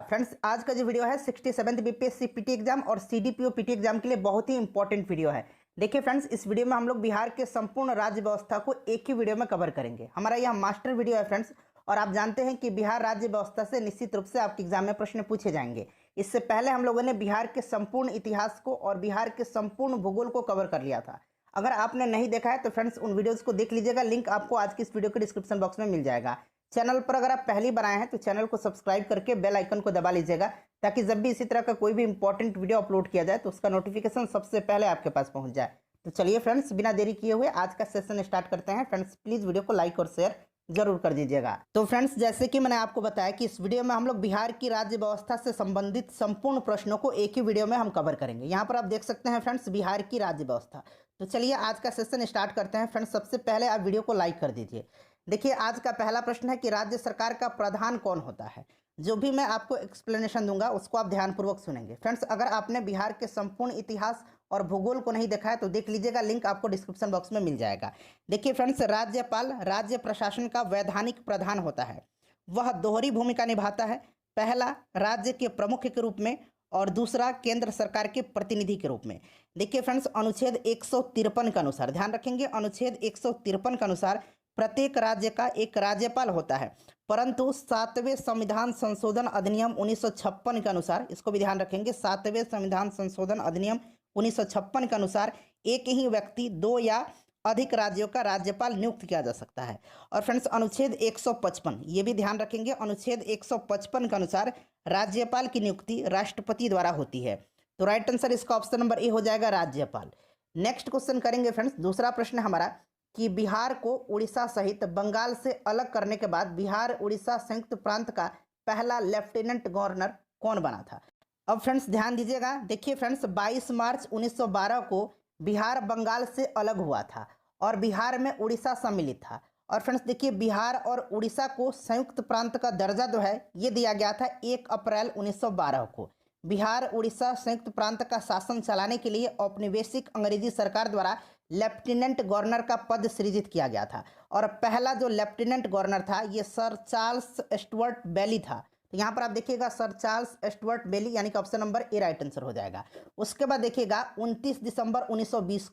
Friends आज का जो वीडियो है 67th बीपीएससी पीटी एग्जाम और सीडीपीओ पीटी एग्जाम के लिए बहुत ही इंपॉर्टेंट वीडियो है। देखिए फ्रेंड्स, इस वीडियो में हम लोग बिहार के संपूर्ण राज्य व्यवस्था को एक ही वीडियो में कवर करेंगे। हमारा यह मास्टर वीडियो है फ्रेंड्स, और आप जानते हैं कि बिहार राज्य व्यवस्था से निश्चित रूप से आपके एग्जाम में प्रश्न पूछे जाएंगे। इससे पहले हम लोगों ने बिहार के संपूर्ण इतिहास को और बिहार के संपूर्ण भूगोल को कवर कर लिया था। अगर आपने नहीं देखा है तो फ्रेंड्स उन वीडियोस को देख लीजिएगा, लिंक आपको आज की इस वीडियो के डिस्क्रिप्शन बॉक्स में मिल जाएगा। चैनल पर अगर आप पहली बार आए हैं तो चैनल को सब्सक्राइब करके बेल आइकन को दबा लीजिएगा, ताकि जब भी इसी तरह का कोई भी इंपॉर्टेंट वीडियो अपलोड किया जाए तो उसका नोटिफिकेशन सबसे पहले आपके पास पहुंच जाए। तो चलिए फ्रेंड्स, बिना देरी किए हुए आज का सेशन स्टार्ट करते हैं। फ्रेंड्स प्लीज वीडियो को लाइक और शेयर जरूर कर दीजिएगा। तो फ्रेंड्स, जैसे कि मैंने आपको बताया कि इस वीडियो में हम लोग बिहार की राज्य व्यवस्था से संबंधित संपूर्ण प्रश्नों को एक ही वीडियो में हम कवर करेंगे। यहाँ पर आप देख सकते हैं फ्रेंड्स बिहार की राज्य व्यवस्था। तो चलिए आज का सेशन स्टार्ट करते हैं। फ्रेंड्स सबसे पहले आप वीडियो को लाइक कर दीजिए। देखिए आज का पहला प्रश्न है कि राज्य सरकार का प्रधान कौन होता है। जो भी मैं आपको एक्सप्लेनेशन दूंगा उसको आप ध्यानपूर्वक सुनेंगे। फ्रेंड्स अगर आपने बिहार के संपूर्ण इतिहास और भूगोल को नहीं देखा है तो देख लीजिएगा, लिंक आपको डिस्क्रिप्शन बॉक्स में मिल जाएगा। देखिए फ्रेंड्स, राज्यपाल राज्य प्रशासन का वैधानिक प्रधान होता है। वह दोहरी भूमिका निभाता है, पहला राज्य के प्रमुख के रूप में और दूसरा केंद्र सरकार के प्रतिनिधि के रूप में। देखिए फ्रेंड्स, अनुच्छेद 153 के अनुसार, ध्यान रखेंगे, अनुच्छेद 153 के अनुसार प्रत्येक राज्य का एक राज्यपाल होता है, परंतु 7वें संविधान संशोधन अधिनियम 1956 के अनुसार, इसको भी ध्यान रखेंगे, 7वें संविधान संशोधन अधिनियम 1956 के अनुसार एक ही व्यक्ति दो या अधिक राज्यों का राज्यपाल नियुक्त किया जा सकता है। और फ्रेंड्स अनुच्छेद 155, ये भी ध्यान रखेंगे, अनुच्छेद 155 के अनुसार राज्यपाल की नियुक्ति राष्ट्रपति द्वारा होती है। तो राइट आंसर इसका ऑप्शन नंबर ए हो जाएगा, राज्यपाल। नेक्स्ट क्वेश्चन करेंगे फ्रेंड्स, दूसरा प्रश्न हमारा कि बिहार को उड़ीसा सहित बंगाल से अलग करने के बाद बिहार उड़ीसा संयुक्त प्रांत का पहला लेफ्टिनेंट गवर्नर कौन बना था। अब फ्रेंड्स ध्यान दीजिएगा। देखिए फ्रेंड्स, 22 मार्च 1912 को बिहार बंगाल से अलग हुआ था और बिहार में उड़ीसा सम्मिलित था। और फ्रेंड्स देखिए, बिहार और उड़ीसा को संयुक्त प्रांत का दर्जा जो है ये दिया गया था 1 अप्रैल 1912 को। बिहार उड़ीसा संयुक्त प्रांत का शासन चलाने के लिए औपनिवेशिक अंग्रेजी सरकार द्वारा लेफ्टिनेंट गवर्नर का पद सृजित किया गया था। और पहला जो लेफ्टिनेंट गवर्नर था ये सर चार्ल्स स्टुअर्ट बेली था। तो यहाँ पर आप देखिएगा सर चार्ल्स स्टुअर्ट बेली, यानी कि option number A right answer हो जाएगा। उसके बाद देखिएगा 29 दिसंबर 1920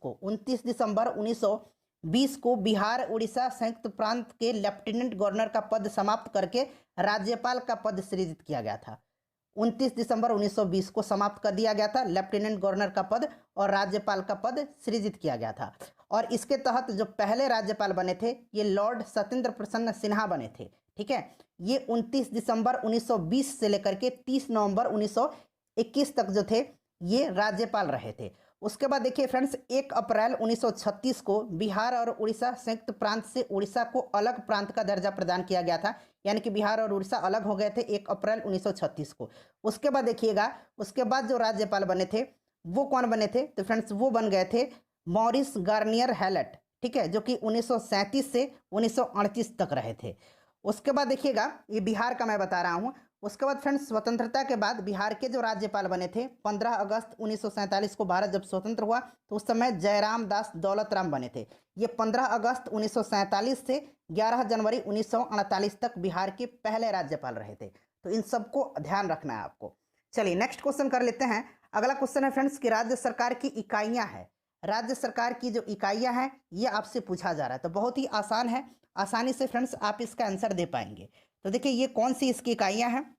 को बिहार उड़ीसा संयुक्त प्रांत के लेफ्टिनेंट गवर्नर का पद समाप्त करके राज्यपाल का पद सृजित किया गया था। 29 दिसंबर 1920 को समाप्त कर दिया गया था लेफ्टिनेंट गवर्नर का पद और राज्यपाल का पद सृजित किया गया था। और इसके तहत जो पहले राज्यपाल बने थे ये लॉर्ड सत्येंद्र प्रसन्न सिन्हा बने थे। ठीक है, ये 29 दिसंबर 1920 से लेकर के 30 नवंबर 1921 तक जो थे ये राज्यपाल रहे थे। उसके बाद देखिए फ्रेंड्स, 1 अप्रैल 1936 को बिहार और उड़ीसा संयुक्त प्रांत से उड़ीसा को अलग प्रांत का दर्जा प्रदान किया गया था, यानी कि बिहार और उड़ीसा अलग हो गए थे 1 अप्रैल 1936 को। उसके बाद देखिएगा, उसके बाद जो राज्यपाल बने थे वो कौन बने थे, तो फ्रेंड्स वो बन गए थे मॉरिस गार्नियर हैलेट। ठीक है, जो कि 1937 से 1938 तक रहे थे। उसके बाद देखिएगा, ये बिहार का मैं बता रहा हूँ। उसके बाद फ्रेंड्स, स्वतंत्रता के बाद बिहार के जो राज्यपाल बने थे 15 अगस्त 1947 को भारत जब स्वतंत्र हुआ तो उस समय जयराम दास दौलत राम बने थे। ये 15 अगस्त 1947 से 11 जनवरी 1948 तक बिहार के पहले राज्यपाल रहे थे। तो इन सबको ध्यान रखना है आपको। चलिए नेक्स्ट क्वेश्चन कर लेते हैं। अगला क्वेश्चन है फ्रेंड्स कि राज्य सरकार की इकाइयाँ हैं, राज्य सरकार की जो इकाइयाँ हैं ये आपसे पूछा जा रहा है। तो बहुत ही आसान है, आसानी से फ्रेंड्स आप इसका आंसर दे पाएंगे। तो देखिए ये कौन सी इसकी इकाइयाँ हैं,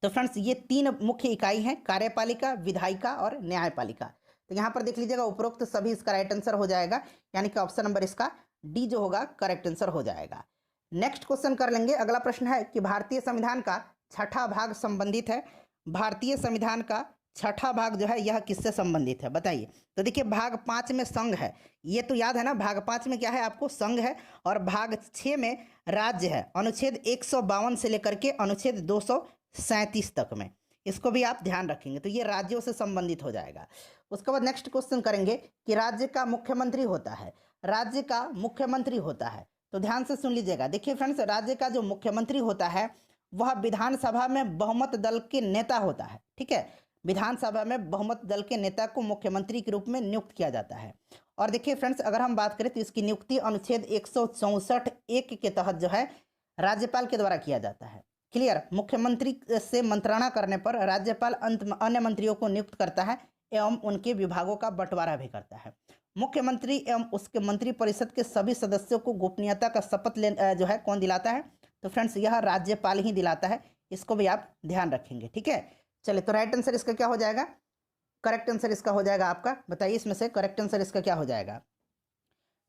तो फ्रेंड्स ये 3 मुख्य इकाई हैं, कार्यपालिका, विधायिका और न्यायपालिका। तो यहाँ पर देख लीजिएगा उपरोक्त सभी इसका राइट आंसर हो जाएगा, यानी कि ऑप्शन नंबर इसका डी जो होगा करेक्ट आंसर हो जाएगा। नेक्स्ट क्वेश्चन कर लेंगे। अगला प्रश्न है कि भारतीय संविधान का छठा भाग संबंधित है। भारतीय संविधान का छठा भाग जो है यह किससे संबंधित है बताइए। तो देखिए भाग 5 में संघ है, ये तो याद है ना, भाग 5 में क्या है आपको, संघ है। और भाग 6 में राज्य है, अनुच्छेद 152 से लेकर के अनुच्छेद 237 तक में, इसको भी आप ध्यान रखेंगे। तो ये राज्यों से संबंधित हो जाएगा। उसके बाद नेक्स्ट क्वेश्चन करेंगे कि राज्य का मुख्यमंत्री होता है, राज्य का मुख्यमंत्री होता है। तो ध्यान से सुन लीजिएगा। देखिए फ्रेंड्स, राज्य का जो मुख्यमंत्री होता है वह विधानसभा में बहुमत दल के नेता होता है। ठीक है, विधानसभा में बहुमत दल के नेता को मुख्यमंत्री के रूप में नियुक्त किया जाता है। और देखिए फ्रेंड्स, अगर हम बात करें तो इसकी नियुक्ति अनुच्छेद 164(1) के तहत जो है राज्यपाल के द्वारा किया जाता है। क्लियर। मुख्यमंत्री से मंत्रणा करने पर राज्यपाल अन्य मंत्रियों को नियुक्त करता है एवं उनके विभागों का बंटवारा भी करता है। मुख्यमंत्री एवं उसके मंत्रिपरिषद के सभी सदस्यों को गोपनीयता का शपथ जो है कौन दिलाता है? तो फ्रेंड्स यह राज्यपाल ही दिलाता है, इसको भी आप ध्यान रखेंगे, ठीक है। चलिए, तो राइट आंसर इसका क्या हो जाएगा? करेक्ट आंसर इसका हो जाएगा आपका, बताइए इसमें से करेक्ट आंसर इसका क्या हो जाएगा?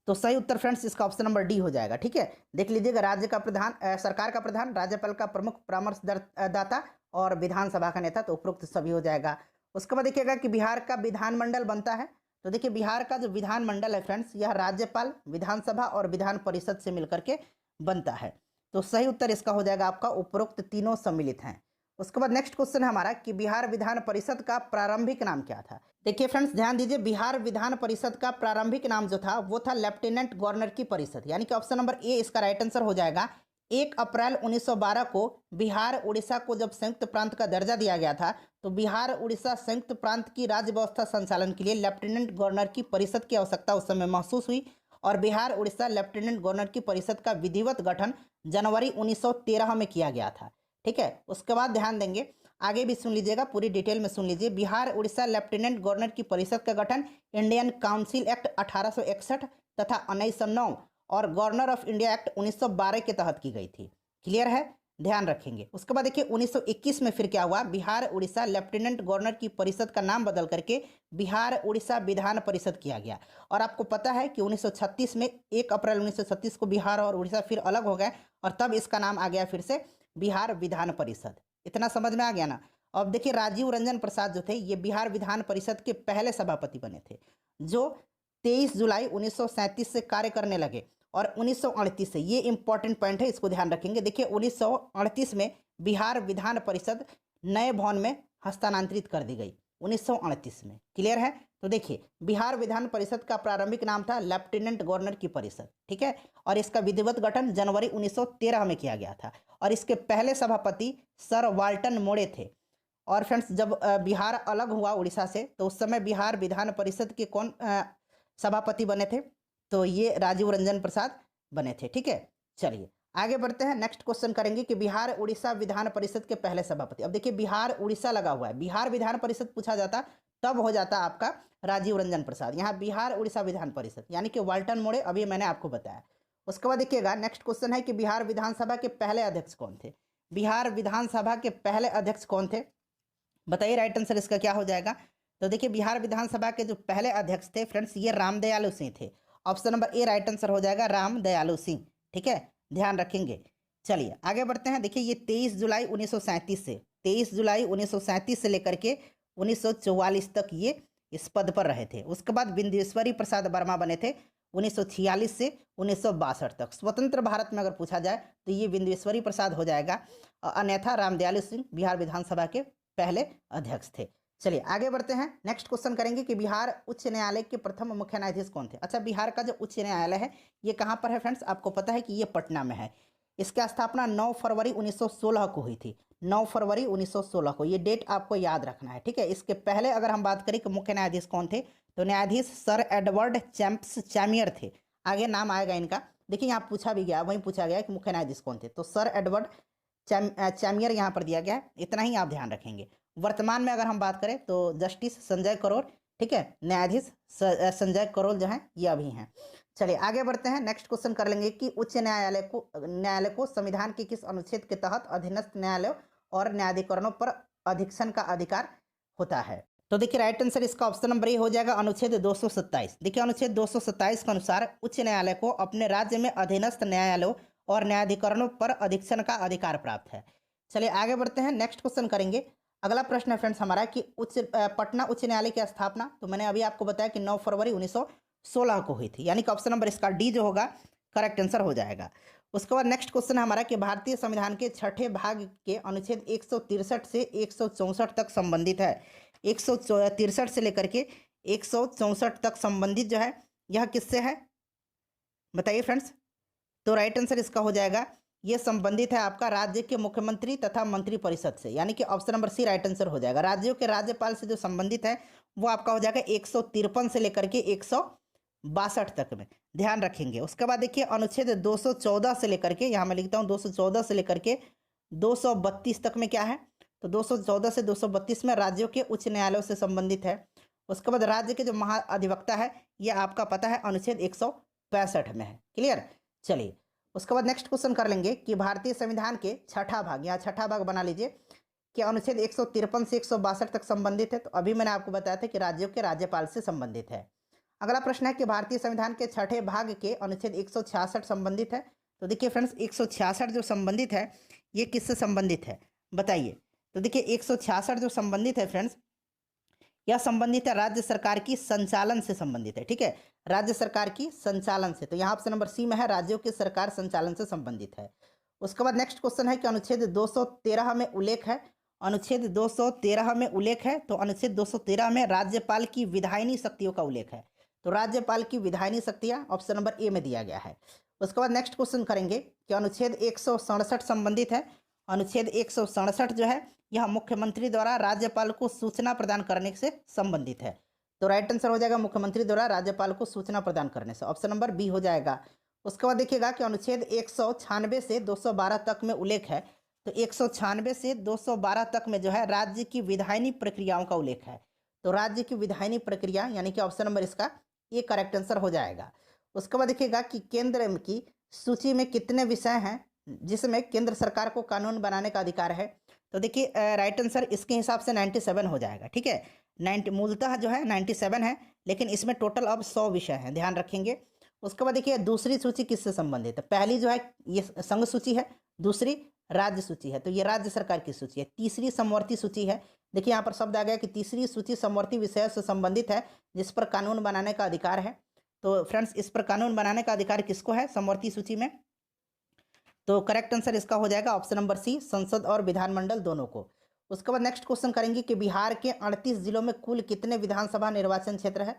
तो सही उत्तर फ्रेंड्स इसका ऑप्शन नंबर डी हो जाएगा, ठीक है। देख लीजिएगा, राज्य का प्रधान, सरकार का प्रधान, राज्यपाल का प्रमुख परामर्शदाता और विधानसभा का नेता, तो उपरोक्त सभी हो जाएगा। उसके बाद देखिएगा कि बिहार का विधानमंडल बनता है, तो देखिए बिहार का जो विधानमंडल है फ्रेंड्स, यह राज्यपाल, विधानसभा और विधान परिषद से मिलकर के बनता है। तो सही उत्तर इसका हो जाएगा आपका, उपरोक्त तीनों सम्मिलित हैं। उसके बाद नेक्स्ट क्वेश्चन है हमारा कि बिहार विधान परिषद का प्रारंभिक नाम क्या था? देखिए फ्रेंड्स ध्यान दीजिए, बिहार विधान परिषद का प्रारंभिक नाम जो था वो था लेफ्टिनेंट गवर्नर की परिषद, यानी कि ऑप्शन नंबर ए इसका राइट आंसर हो जाएगा। 1 अप्रैल 1912 को बिहार उड़ीसा को जब संयुक्त प्रांत का दर्जा दिया गया था, तो बिहार उड़ीसा संयुक्त प्रांत की राज्य व्यवस्था संचालन के लिए लेफ्टिनेंट गवर्नर की परिषद की आवश्यकता उस समय महसूस हुई और बिहार उड़ीसा लेफ्टिनेंट गवर्नर की परिषद का विधिवत गठन जनवरी 1913 में किया गया था, ठीक है। उसके बाद ध्यान देंगे, आगे भी सुन लीजिएगा, पूरी डिटेल में सुन लीजिए। बिहार उड़ीसा लेफ्टिनेंट गवर्नर की परिषद का गठन इंडियन काउंसिल एक्ट 1861 तथा 1909 और गवर्नर ऑफ इंडिया एक्ट 1912 के तहत की गई थी। क्लियर है, ध्यान रखेंगे। उसके बाद देखिए 1921 में फिर क्या हुआ, बिहार उड़ीसा लेफ्टिनेंट गवर्नर की परिषद का नाम बदल करके बिहार उड़ीसा विधान परिषद किया गया। और आपको पता है कि 1936 में 1 अप्रैल 1936 को बिहार और उड़ीसा फिर अलग हो गए और तब इसका नाम आ गया फिर से बिहार विधान परिषद। इतना समझ में आ गया ना। अब देखिए राजीव रंजन प्रसाद जो थे ये बिहार विधान परिषद के पहले सभापति बने थे, जो 23 जुलाई 1937 से कार्य करने लगे और 1938 से, ये इंपॉर्टेंट पॉइंट है, इसको ध्यान रखेंगे। देखिए 1938 में बिहार विधान परिषद नए भवन में हस्तांतरित कर दी गई, 1938 में। क्लियर है। तो देखिए बिहार विधान परिषद का प्रारंभिक नाम था लेफ्टिनेंट गवर्नर की परिषद, ठीक है, और इसका विधिवत गठन जनवरी 1913 में किया गया था और इसके पहले सभापति सर वाल्टन मोड़े थे। और फ्रेंड्स जब बिहार अलग हुआ उड़ीसा से, तो उस समय बिहार विधान परिषद के कौन सभापति बने थे? तो ये राजीव रंजन प्रसाद बने थे, ठीक है। चलिए आगे बढ़ते हैं, नेक्स्ट क्वेश्चन करेंगे कि बिहार उड़ीसा विधान परिषद के पहले सभापति। अब देखिए बिहार उड़ीसा लगा हुआ है, बिहार विधान परिषद पूछा जाता तब हो जाता आपका राजीव रंजन प्रसाद, यहाँ बिहार उड़ीसा विधान परिषद यानी कि वाल्टन मोड़े, अभी मैंने आपको बताया। उसके बाद देखिएगा नेक्स्ट क्वेश्चन है कि बिहार विधानसभा के पहले अध्यक्ष कौन थे? बिहार विधानसभा के पहले अध्यक्ष कौन थे? बताइए राइट आंसर इसका क्या हो जाएगा? तो देखिए बिहार विधानसभा के जो पहले अध्यक्ष थे फ्रेंड्स, ये रामदयालु सिंह थे। Option number A right answer हो जाएगा, रामदयालु सिंह, ठीक है, ध्यान रखेंगे। चलिए आगे बढ़ते हैं। देखिए ये 23 जुलाई 1937 से लेकर के 1944 तक ये इस पद पर रहे थे। उसके बाद बिंदेश्वरी प्रसाद वर्मा बने थे 1946 से 1962 तक। स्वतंत्र भारत में अगर पूछा जाए तो ये बिंदेश्वरी प्रसाद हो जाएगा, अन्यथा रामदयालु सिंह बिहार विधानसभा के पहले अध्यक्ष थे। चलिए आगे बढ़ते हैं, नेक्स्ट क्वेश्चन करेंगे कि बिहार उच्च न्यायालय के प्रथम मुख्य न्यायाधीश कौन थे? अच्छा, बिहार का जो उच्च न्यायालय है ये कहाँ पर है फ्रेंड्स? आपको पता है कि ये पटना में है। इसकी स्थापना 9 फरवरी 1916 को हुई थी, 9 फरवरी 1916 को, ये डेट आपको याद रखना है, ठीक है। इसके पहले अगर हम बात करें कि मुख्य न्यायाधीश कौन थे, तो न्यायाधीश सर एडवर्ड चैम्पियर थे, आगे नाम आएगा इनका। देखिए यहाँ पूछा भी गया, वहीं पूछा गया कि मुख्य न्यायाधीश कौन थे, तो सर एडवर्ड चैम्पियर यहाँ पर दिया गया है, इतना ही आप ध्यान रखेंगे। वर्तमान में अगर हम बात करें तो जस्टिस संजय करोल, ठीक है, न्यायाधीश संजय करोल जो हैं ये अभी हैं। चलिए आगे बढ़ते हैं, नेक्स्ट क्वेश्चन कर लेंगे कि उच्च न्यायालय को संविधान के किस अनुच्छेद के तहत अधीनस्थ न्यायालयों और न्यायाधिकरणों पर अधीक्षण का अधिकार होता है? तो देखिए राइट आंसर इसका ऑप्शन नंबर ए हो जाएगा, अनुच्छेद 227। देखिए अनुच्छेद 227 के अनुसार उच्च न्यायालय को अपने राज्य में अधीनस्थ न्यायालयों और न्यायाधिकरणों पर अधीक्षण का अधिकार प्राप्त है। चलिए आगे बढ़ते हैं, नेक्स्ट क्वेश्चन करेंगे। अगला प्रश्न है फ्रेंड्स हमारा कि पटना उच्च न्यायालय की स्थापना, तो मैंने अभी आपको बताया कि 9 फरवरी 1916 को हुई थी, यानी कि ऑप्शन नंबर इसका डी जो होगा करेक्ट आंसर हो जाएगा। उसके बाद नेक्स्ट क्वेश्चन है हमारा कि भारतीय संविधान के 6ठे भाग के अनुच्छेद 163 से 164 तक संबंधित है। 163 से लेकर के 164 तक संबंधित जो है यह किससे है बताइए फ्रेंड्स? तो राइट आंसर इसका हो जाएगा, ये संबंधित है आपका राज्य के मुख्यमंत्री तथा मंत्री परिषद से, यानी कि option number C right answer हो जाएगा। राज्यों के राज्यपाल से जो संबंधित है वो आपका हो जाएगा 153 से लेकर के 162 तक में, ध्यान रखेंगे। उसके बाद देखिए अनुच्छेद 214 से लेकर के, यहाँ मैं लिखता हूँ 214 से लेकर के 232 तक में क्या है, तो 214 से 232 में राज्यों के उच्च न्यायालयों से संबंधित है। उसके बाद राज्य के जो महाधिवक्ता है ये आपका पता है अनुच्छेद 165 में है। क्लियर। चलिए उसके बाद नेक्स्ट क्वेश्चन कर लेंगे कि भारतीय संविधान के छठा भाग, यहाँ छठा भाग बना लीजिए, कि अनुच्छेद 153 से 162 तक संबंधित है। तो अभी मैंने आपको बताया था कि राज्यों के राज्यपाल से संबंधित है। अगला प्रश्न है कि भारतीय संविधान के छठे भाग के अनुच्छेद 166 संबंधित है। तो देखिए फ्रेंड्स 166 जो संबंधित है ये किससे संबंधित है बताइए। तो देखिए 166 जो संबंधित है फ्रेंड्स, यह संबंधित है राज्य सरकार की संचालन से संबंधित है। ठीक है, राज्य सरकार की संचालन से। तो यहाँ ऑप्शन नंबर सी में है, राज्यों की सरकार संचालन से संबंधित है। उसके बाद नेक्स्ट क्वेश्चन है कि अनुच्छेद 213 में उल्लेख है, अनुच्छेद 213 में उल्लेख है, तो अनुच्छेद 213 में राज्यपाल की विधायनी शक्तियों का उल्लेख है। तो राज्यपाल की विधायनी शक्तियां ऑप्शन नंबर ए में दिया गया है। उसके बाद नेक्स्ट क्वेश्चन करेंगे कि अनुच्छेद 167 संबंधित है। अनुच्छेद 167 जो है यह मुख्यमंत्री द्वारा राज्यपाल को सूचना प्रदान करने से संबंधित है। तो राइट आंसर हो जाएगा मुख्यमंत्री द्वारा राज्यपाल को सूचना प्रदान करने से, ऑप्शन नंबर बी हो जाएगा। उसके बाद देखिएगा कि अनुच्छेद 196 से 212 तक में उल्लेख है। तो 196 से 212 तक में जो है राज्य की विधायनी प्रक्रियाओं का उल्लेख है। तो राज्य की विधायनी प्रक्रिया यानी कि ऑप्शन नंबर इसका ये करेक्ट आंसर हो जाएगा। उसके बाद देखिएगा कि केंद्र की सूची में कितने विषय हैं जिसमें केंद्र सरकार को कानून बनाने का अधिकार है। तो देखिए राइट आंसर इसके हिसाब से 97 हो जाएगा। ठीक है, 90 मूलतः जो है 97 है, लेकिन इसमें टोटल अब 100 विषय हैं, ध्यान रखेंगे। उसके बाद देखिए दूसरी सूची किससे संबंधित है। पहली जो है ये संघ सूची है, दूसरी राज्य सूची है, तो ये राज्य सरकार की सूची है। तीसरी समवर्ती सूची है। देखिए यहाँ पर शब्द आ गया कि तीसरी सूची समवर्ती विषयों से संबंधित है जिस पर कानून बनाने का अधिकार है। तो फ्रेंड्स इस पर कानून बनाने का अधिकार किसको है समवर्ती सूची में। तो करेक्ट आंसर इसका हो जाएगा ऑप्शन नंबर सी, संसद और विधानमंडल दोनों को। उसके बाद नेक्स्ट क्वेश्चन करेंगे कि बिहार के 38 जिलों में कुल कितने विधानसभा निर्वाचन क्षेत्र है।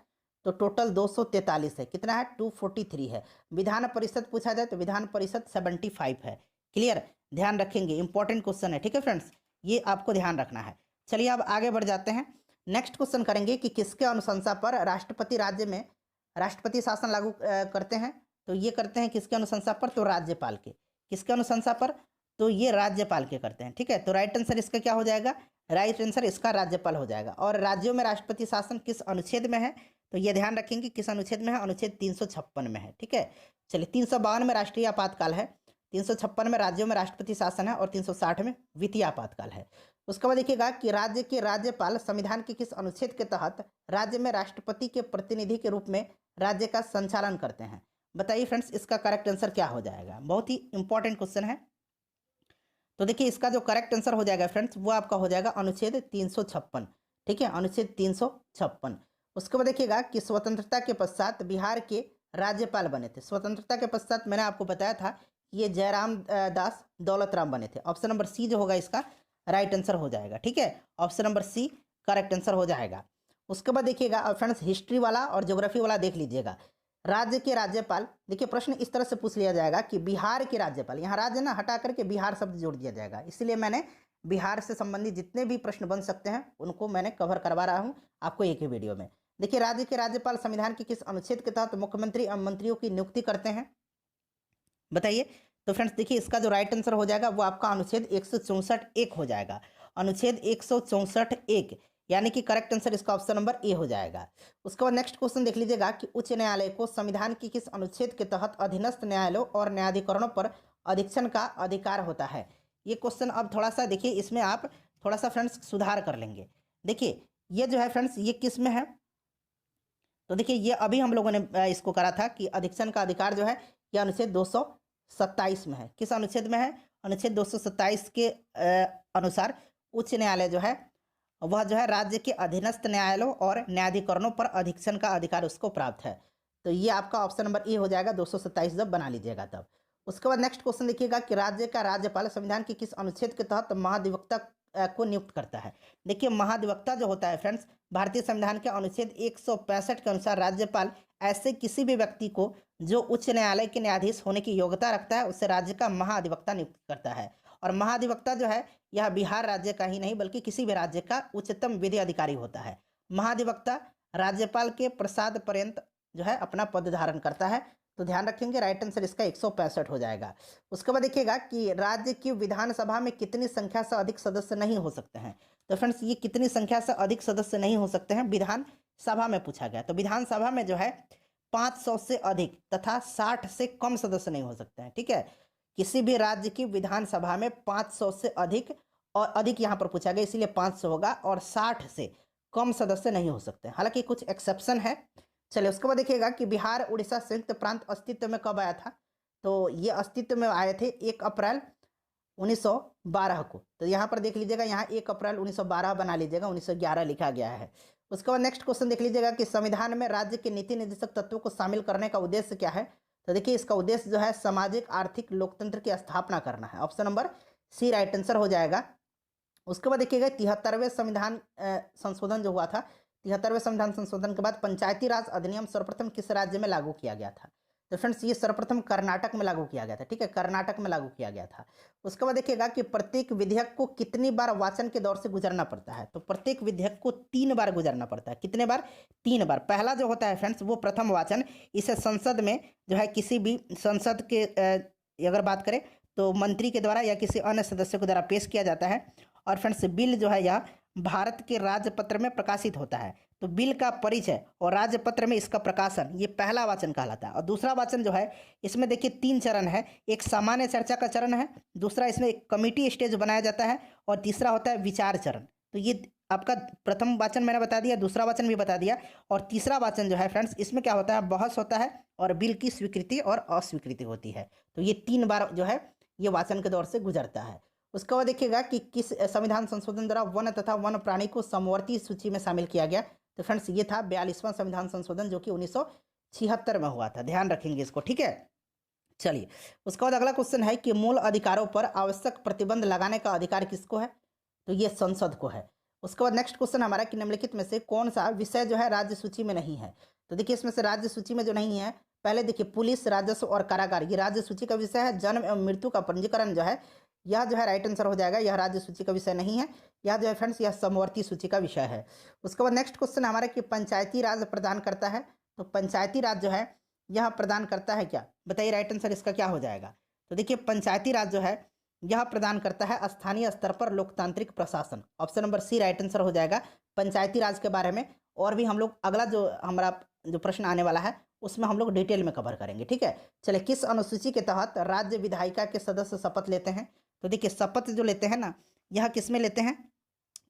तो टोटल 243 है। कितना है 243 है। विधान परिषद पूछा जाए तो विधान परिषद 75 है। क्लियर, ध्यान रखेंगे, इंपॉर्टेंट क्वेश्चन है। ठीक है फ्रेंड्स, ये आपको ध्यान रखना है। चलिए अब आगे बढ़ जाते हैं। नेक्स्ट क्वेश्चन करेंगे कि किसके अनुशंसा पर राष्ट्रपति राज्य में राष्ट्रपति शासन लागू करते हैं। तो ये करते हैं किसके अनुशंसा पर, तो राज्यपाल के। किसके अनुशंसा पर, तो ये राज्यपाल के करते हैं। ठीक है, तो राइट आंसर इसका क्या हो जाएगा, राइट आंसर इसका राज्यपाल हो जाएगा। और राज्यों में राष्ट्रपति शासन किस अनुच्छेद में है, तो ये ध्यान रखेंगे किस अनुच्छेद में है, अनुच्छेद 356 में है। ठीक है, चलिए 352 में राष्ट्रीय आपातकाल है, 356 में राज्यों में राष्ट्रपति शासन है और 360 में वित्तीय आपातकाल है। उसके बाद देखिएगा कि राज्य के राज्यपाल संविधान के किस अनुच्छेद के तहत राज्य में राष्ट्रपति के प्रतिनिधि के रूप में राज्य का संचालन करते हैं। बताइए फ्रेंड्स इसका करेक्ट आंसर क्या हो जाएगा, बहुत ही इंपॉर्टेंट क्वेश्चन है। तो देखिए इसका जो करेक्ट आंसर हो जाएगा फ्रेंड्स वो आपका हो जाएगा अनुच्छेद 356। ठीक है, अनुच्छेद 356। उसके बाद देखिएगा कि स्वतंत्रता के पश्चात बिहार के राज्यपाल बने थे। स्वतंत्रता के पश्चात मैंने आपको बताया था कि ये जयराम दास दौलत राम बने थे। ऑप्शन नंबर सी जो होगा इसका राइट आंसर हो जाएगा। ठीक है, option number C correct answer हो जाएगा। उसके बाद देखिएगा फ्रेंड्स हिस्ट्री वाला और ज्योग्राफी वाला देख लीजिएगा। राज्य के राज्यपाल, देखिए प्रश्न इस तरह से पूछ लिया जाएगा कि बिहार के राज्यपाल, यहाँ राज्य ना हटा करके बिहार शब्द जोड़ दिया जाएगा, इसलिए मैंने बिहार से संबंधित जितने भी प्रश्न बन सकते हैं उनको मैंने कवर करवा रहा हूँ आपको एक ही वीडियो में। देखिए राज्य के राज्यपाल संविधान के किस अनुच्छेद के तहत मुख्यमंत्री एवं मंत्रियों की नियुक्ति करते हैं, बताइए। तो फ्रेंड्स देखिए इसका जो राइट आंसर हो जाएगा वो आपका अनुच्छेद 164(1) हो जाएगा। अनुच्छेद 164(1) यानी कि करेक्ट आंसर इसका ऑप्शन नंबर ए हो जाएगा। उसके बाद नेक्स्ट क्वेश्चन देख लीजिएगा कि उच्च न्यायालय को संविधान की किस अनुच्छेद के तहत अधीनस्थ न्यायालयों और न्यायाधिकरणों पर अधीक्षण का अधिकार होता है। ये क्वेश्चन अब थोड़ा सा देखिए इसमें आप थोड़ा सा फ्रेंड्स सुधार कर लेंगे। देखिए ये जो है फ्रेंड्स ये किस में है, तो देखिए ये अभी हम लोगों ने इसको करा था कि अधीक्षण का अधिकार जो है यह अनुच्छेद 227 में है। किस अनुच्छेद में है, अनुच्छेद 227 के अनुसार उच्च न्यायालय जो है वह जो है राज्य के अधीनस्थ न्यायालयों और न्यायाधिकरणों पर अधीक्षण का अधिकार उसको प्राप्त है। तो ये आपका ऑप्शन नंबर ए हो जाएगा, 227 जब बना लीजिएगा तब। उसके बाद नेक्स्ट क्वेश्चन देखिएगा कि राज्य का राज्यपाल संविधान के किस अनुच्छेद के तहत महाधिवक्ता को नियुक्त करता है। देखिए महाधिवक्ता जो होता है फ्रेंड्स भारतीय संविधान के अनुच्छेद 165 के अनुसार राज्यपाल ऐसे किसी भी व्यक्ति को जो उच्च न्यायालय के न्यायाधीश होने की योग्यता रखता है उसे राज्य का महाधिवक्ता नियुक्त करता है। और महाधिवक्ता जो है यह बिहार राज्य का ही नहीं बल्कि किसी भी राज्य का उच्चतम विधि अधिकारी होता है। महाधिवक्ता राज्यपाल के प्रसाद पर्यंत जो है अपना पद धारण करता है। तो ध्यान रखेंगे राइट आंसर इसका 165 हो जाएगा। उसके बाद देखिएगा कि राज्य की विधानसभा में कितनी संख्या से अधिक सदस्य नहीं हो सकते हैं। तो फ्रेंड्स ये कितनी संख्या से अधिक सदस्य नहीं हो सकते हैं विधानसभा में पूछा गया। तो विधानसभा में जो है 500 से अधिक तथा 60 से कम सदस्य नहीं हो सकते हैं। ठीक है, किसी भी राज्य की विधानसभा में 500 से अधिक, और अधिक यहाँ पर पूछा गया इसीलिए 500 होगा, और 60 से कम सदस्य नहीं हो सकते। हालांकि कुछ एक्सेप्शन है। चलिए उसके बाद देखिएगा कि बिहार उड़ीसा संयुक्त प्रांत अस्तित्व में कब आया था। तो ये अस्तित्व में आए थे 1 अप्रैल 1912 को। तो यहाँ पर देख लीजिएगा, यहाँ 1 अप्रैल 1912 बना लीजिएगा, 1911 लिखा गया है। उसके बाद नेक्स्ट क्वेश्चन देख लीजिएगा कि संविधान में राज्य के नीति निर्देशक तत्वों को शामिल करने का उद्देश्य क्या है। तो देखिए इसका उद्देश्य जो है सामाजिक आर्थिक लोकतंत्र की स्थापना करना है। Option number C right answer हो जाएगा। उसके बाद देखिएगा 73वें संविधान संशोधन जो हुआ था, 73वें संविधान संशोधन के बाद पंचायती राज अधिनियम सर्वप्रथम किस राज्य में लागू किया गया था। तो फ्रेंड्स ये सर्वप्रथम कर्नाटक में लागू किया गया था। ठीक है, कर्नाटक में लागू किया गया था। उसके बाद देखिएगा कि प्रत्येक विधेयक को कितनी बार वाचन के दौर से गुजरना पड़ता है। तो प्रत्येक विधेयक को 3 बार गुजरना पड़ता है। कितने बार? 3 बार। पहला जो होता है फ्रेंड्स वो प्रथम वाचन, इसे संसद में जो है किसी भी संसद के अगर बात करें तो मंत्री के द्वारा या किसी अन्य सदस्य के द्वारा पेश किया जाता है। और फ्रेंड्स बिल जो है यह भारत के राजपत्र में प्रकाशित होता है। तो बिल का परिचय और राजपत्र में इसका प्रकाशन, ये पहला वाचन कहलाता है। और दूसरा वाचन जो है इसमें देखिए 3 चरण है। एक सामान्य चर्चा का चरण है, दूसरा इसमें एक कमेटी स्टेज बनाया जाता है, और तीसरा होता है विचार चरण। तो ये आपका प्रथम वाचन मैंने बता दिया, दूसरा वाचन भी बता दिया, और तीसरा वाचन जो है फ्रेंड्स इसमें क्या होता है, बहस होता है और बिल की स्वीकृति और अस्वीकृति होती है। तो ये 3 बार जो है ये वाचन के दौर से गुजरता है। उसके बाद देखिएगा कि किस संविधान संशोधन द्वारा वन तथा वन प्राणी को समवर्ती सूची में शामिल किया गया। तो फ्रेंड्स ये था 42वां संविधान संशोधन जो कि 1976 में हुआ था। ध्यान रखेंगे इसको। ठीक है, चलिए उसके बाद अगला क्वेश्चन है कि मूल अधिकारों पर आवश्यक प्रतिबंध लगाने का अधिकार किसको है। तो ये संसद को है। उसके बाद नेक्स्ट क्वेश्चन हमारा कि निम्नलिखित में से कौन सा विषय जो है राज्य सूची में नहीं है। तो देखिए इसमें से राज्य सूची में जो नहीं है, पहले देखिए पुलिस, राजस्व और कारागार, ये राज्य सूची का विषय है। जन्म एवं मृत्यु का पंजीकरण जो है यह जो है राइट आंसर हो जाएगा, यह राज्य सूची का विषय नहीं है। यह जो है फ्रेंड्स यह समवर्ती सूची का विषय है। उसके बाद नेक्स्ट क्वेश्चन हमारा कि पंचायती राज प्रदान करता है। तो पंचायती राज जो है यह प्रदान करता है क्या, बताइए राइट आंसर इसका क्या हो जाएगा। तो देखिए पंचायती राज जो है यह प्रदान करता है स्थानीय स्तर पर लोकतांत्रिक प्रशासन। Option number C right answer हो जाएगा। पंचायती राज के बारे में और भी हम लोग अगला जो हमारा जो प्रश्न आने वाला है उसमें हम लोग डिटेल में कवर करेंगे। ठीक है, चलिए किस अनुसूची के तहत राज्य विधायिका के सदस्य शपथ लेते हैं। तो देखिए शपथ जो लेते हैं ना, यह किस में लेते हैं,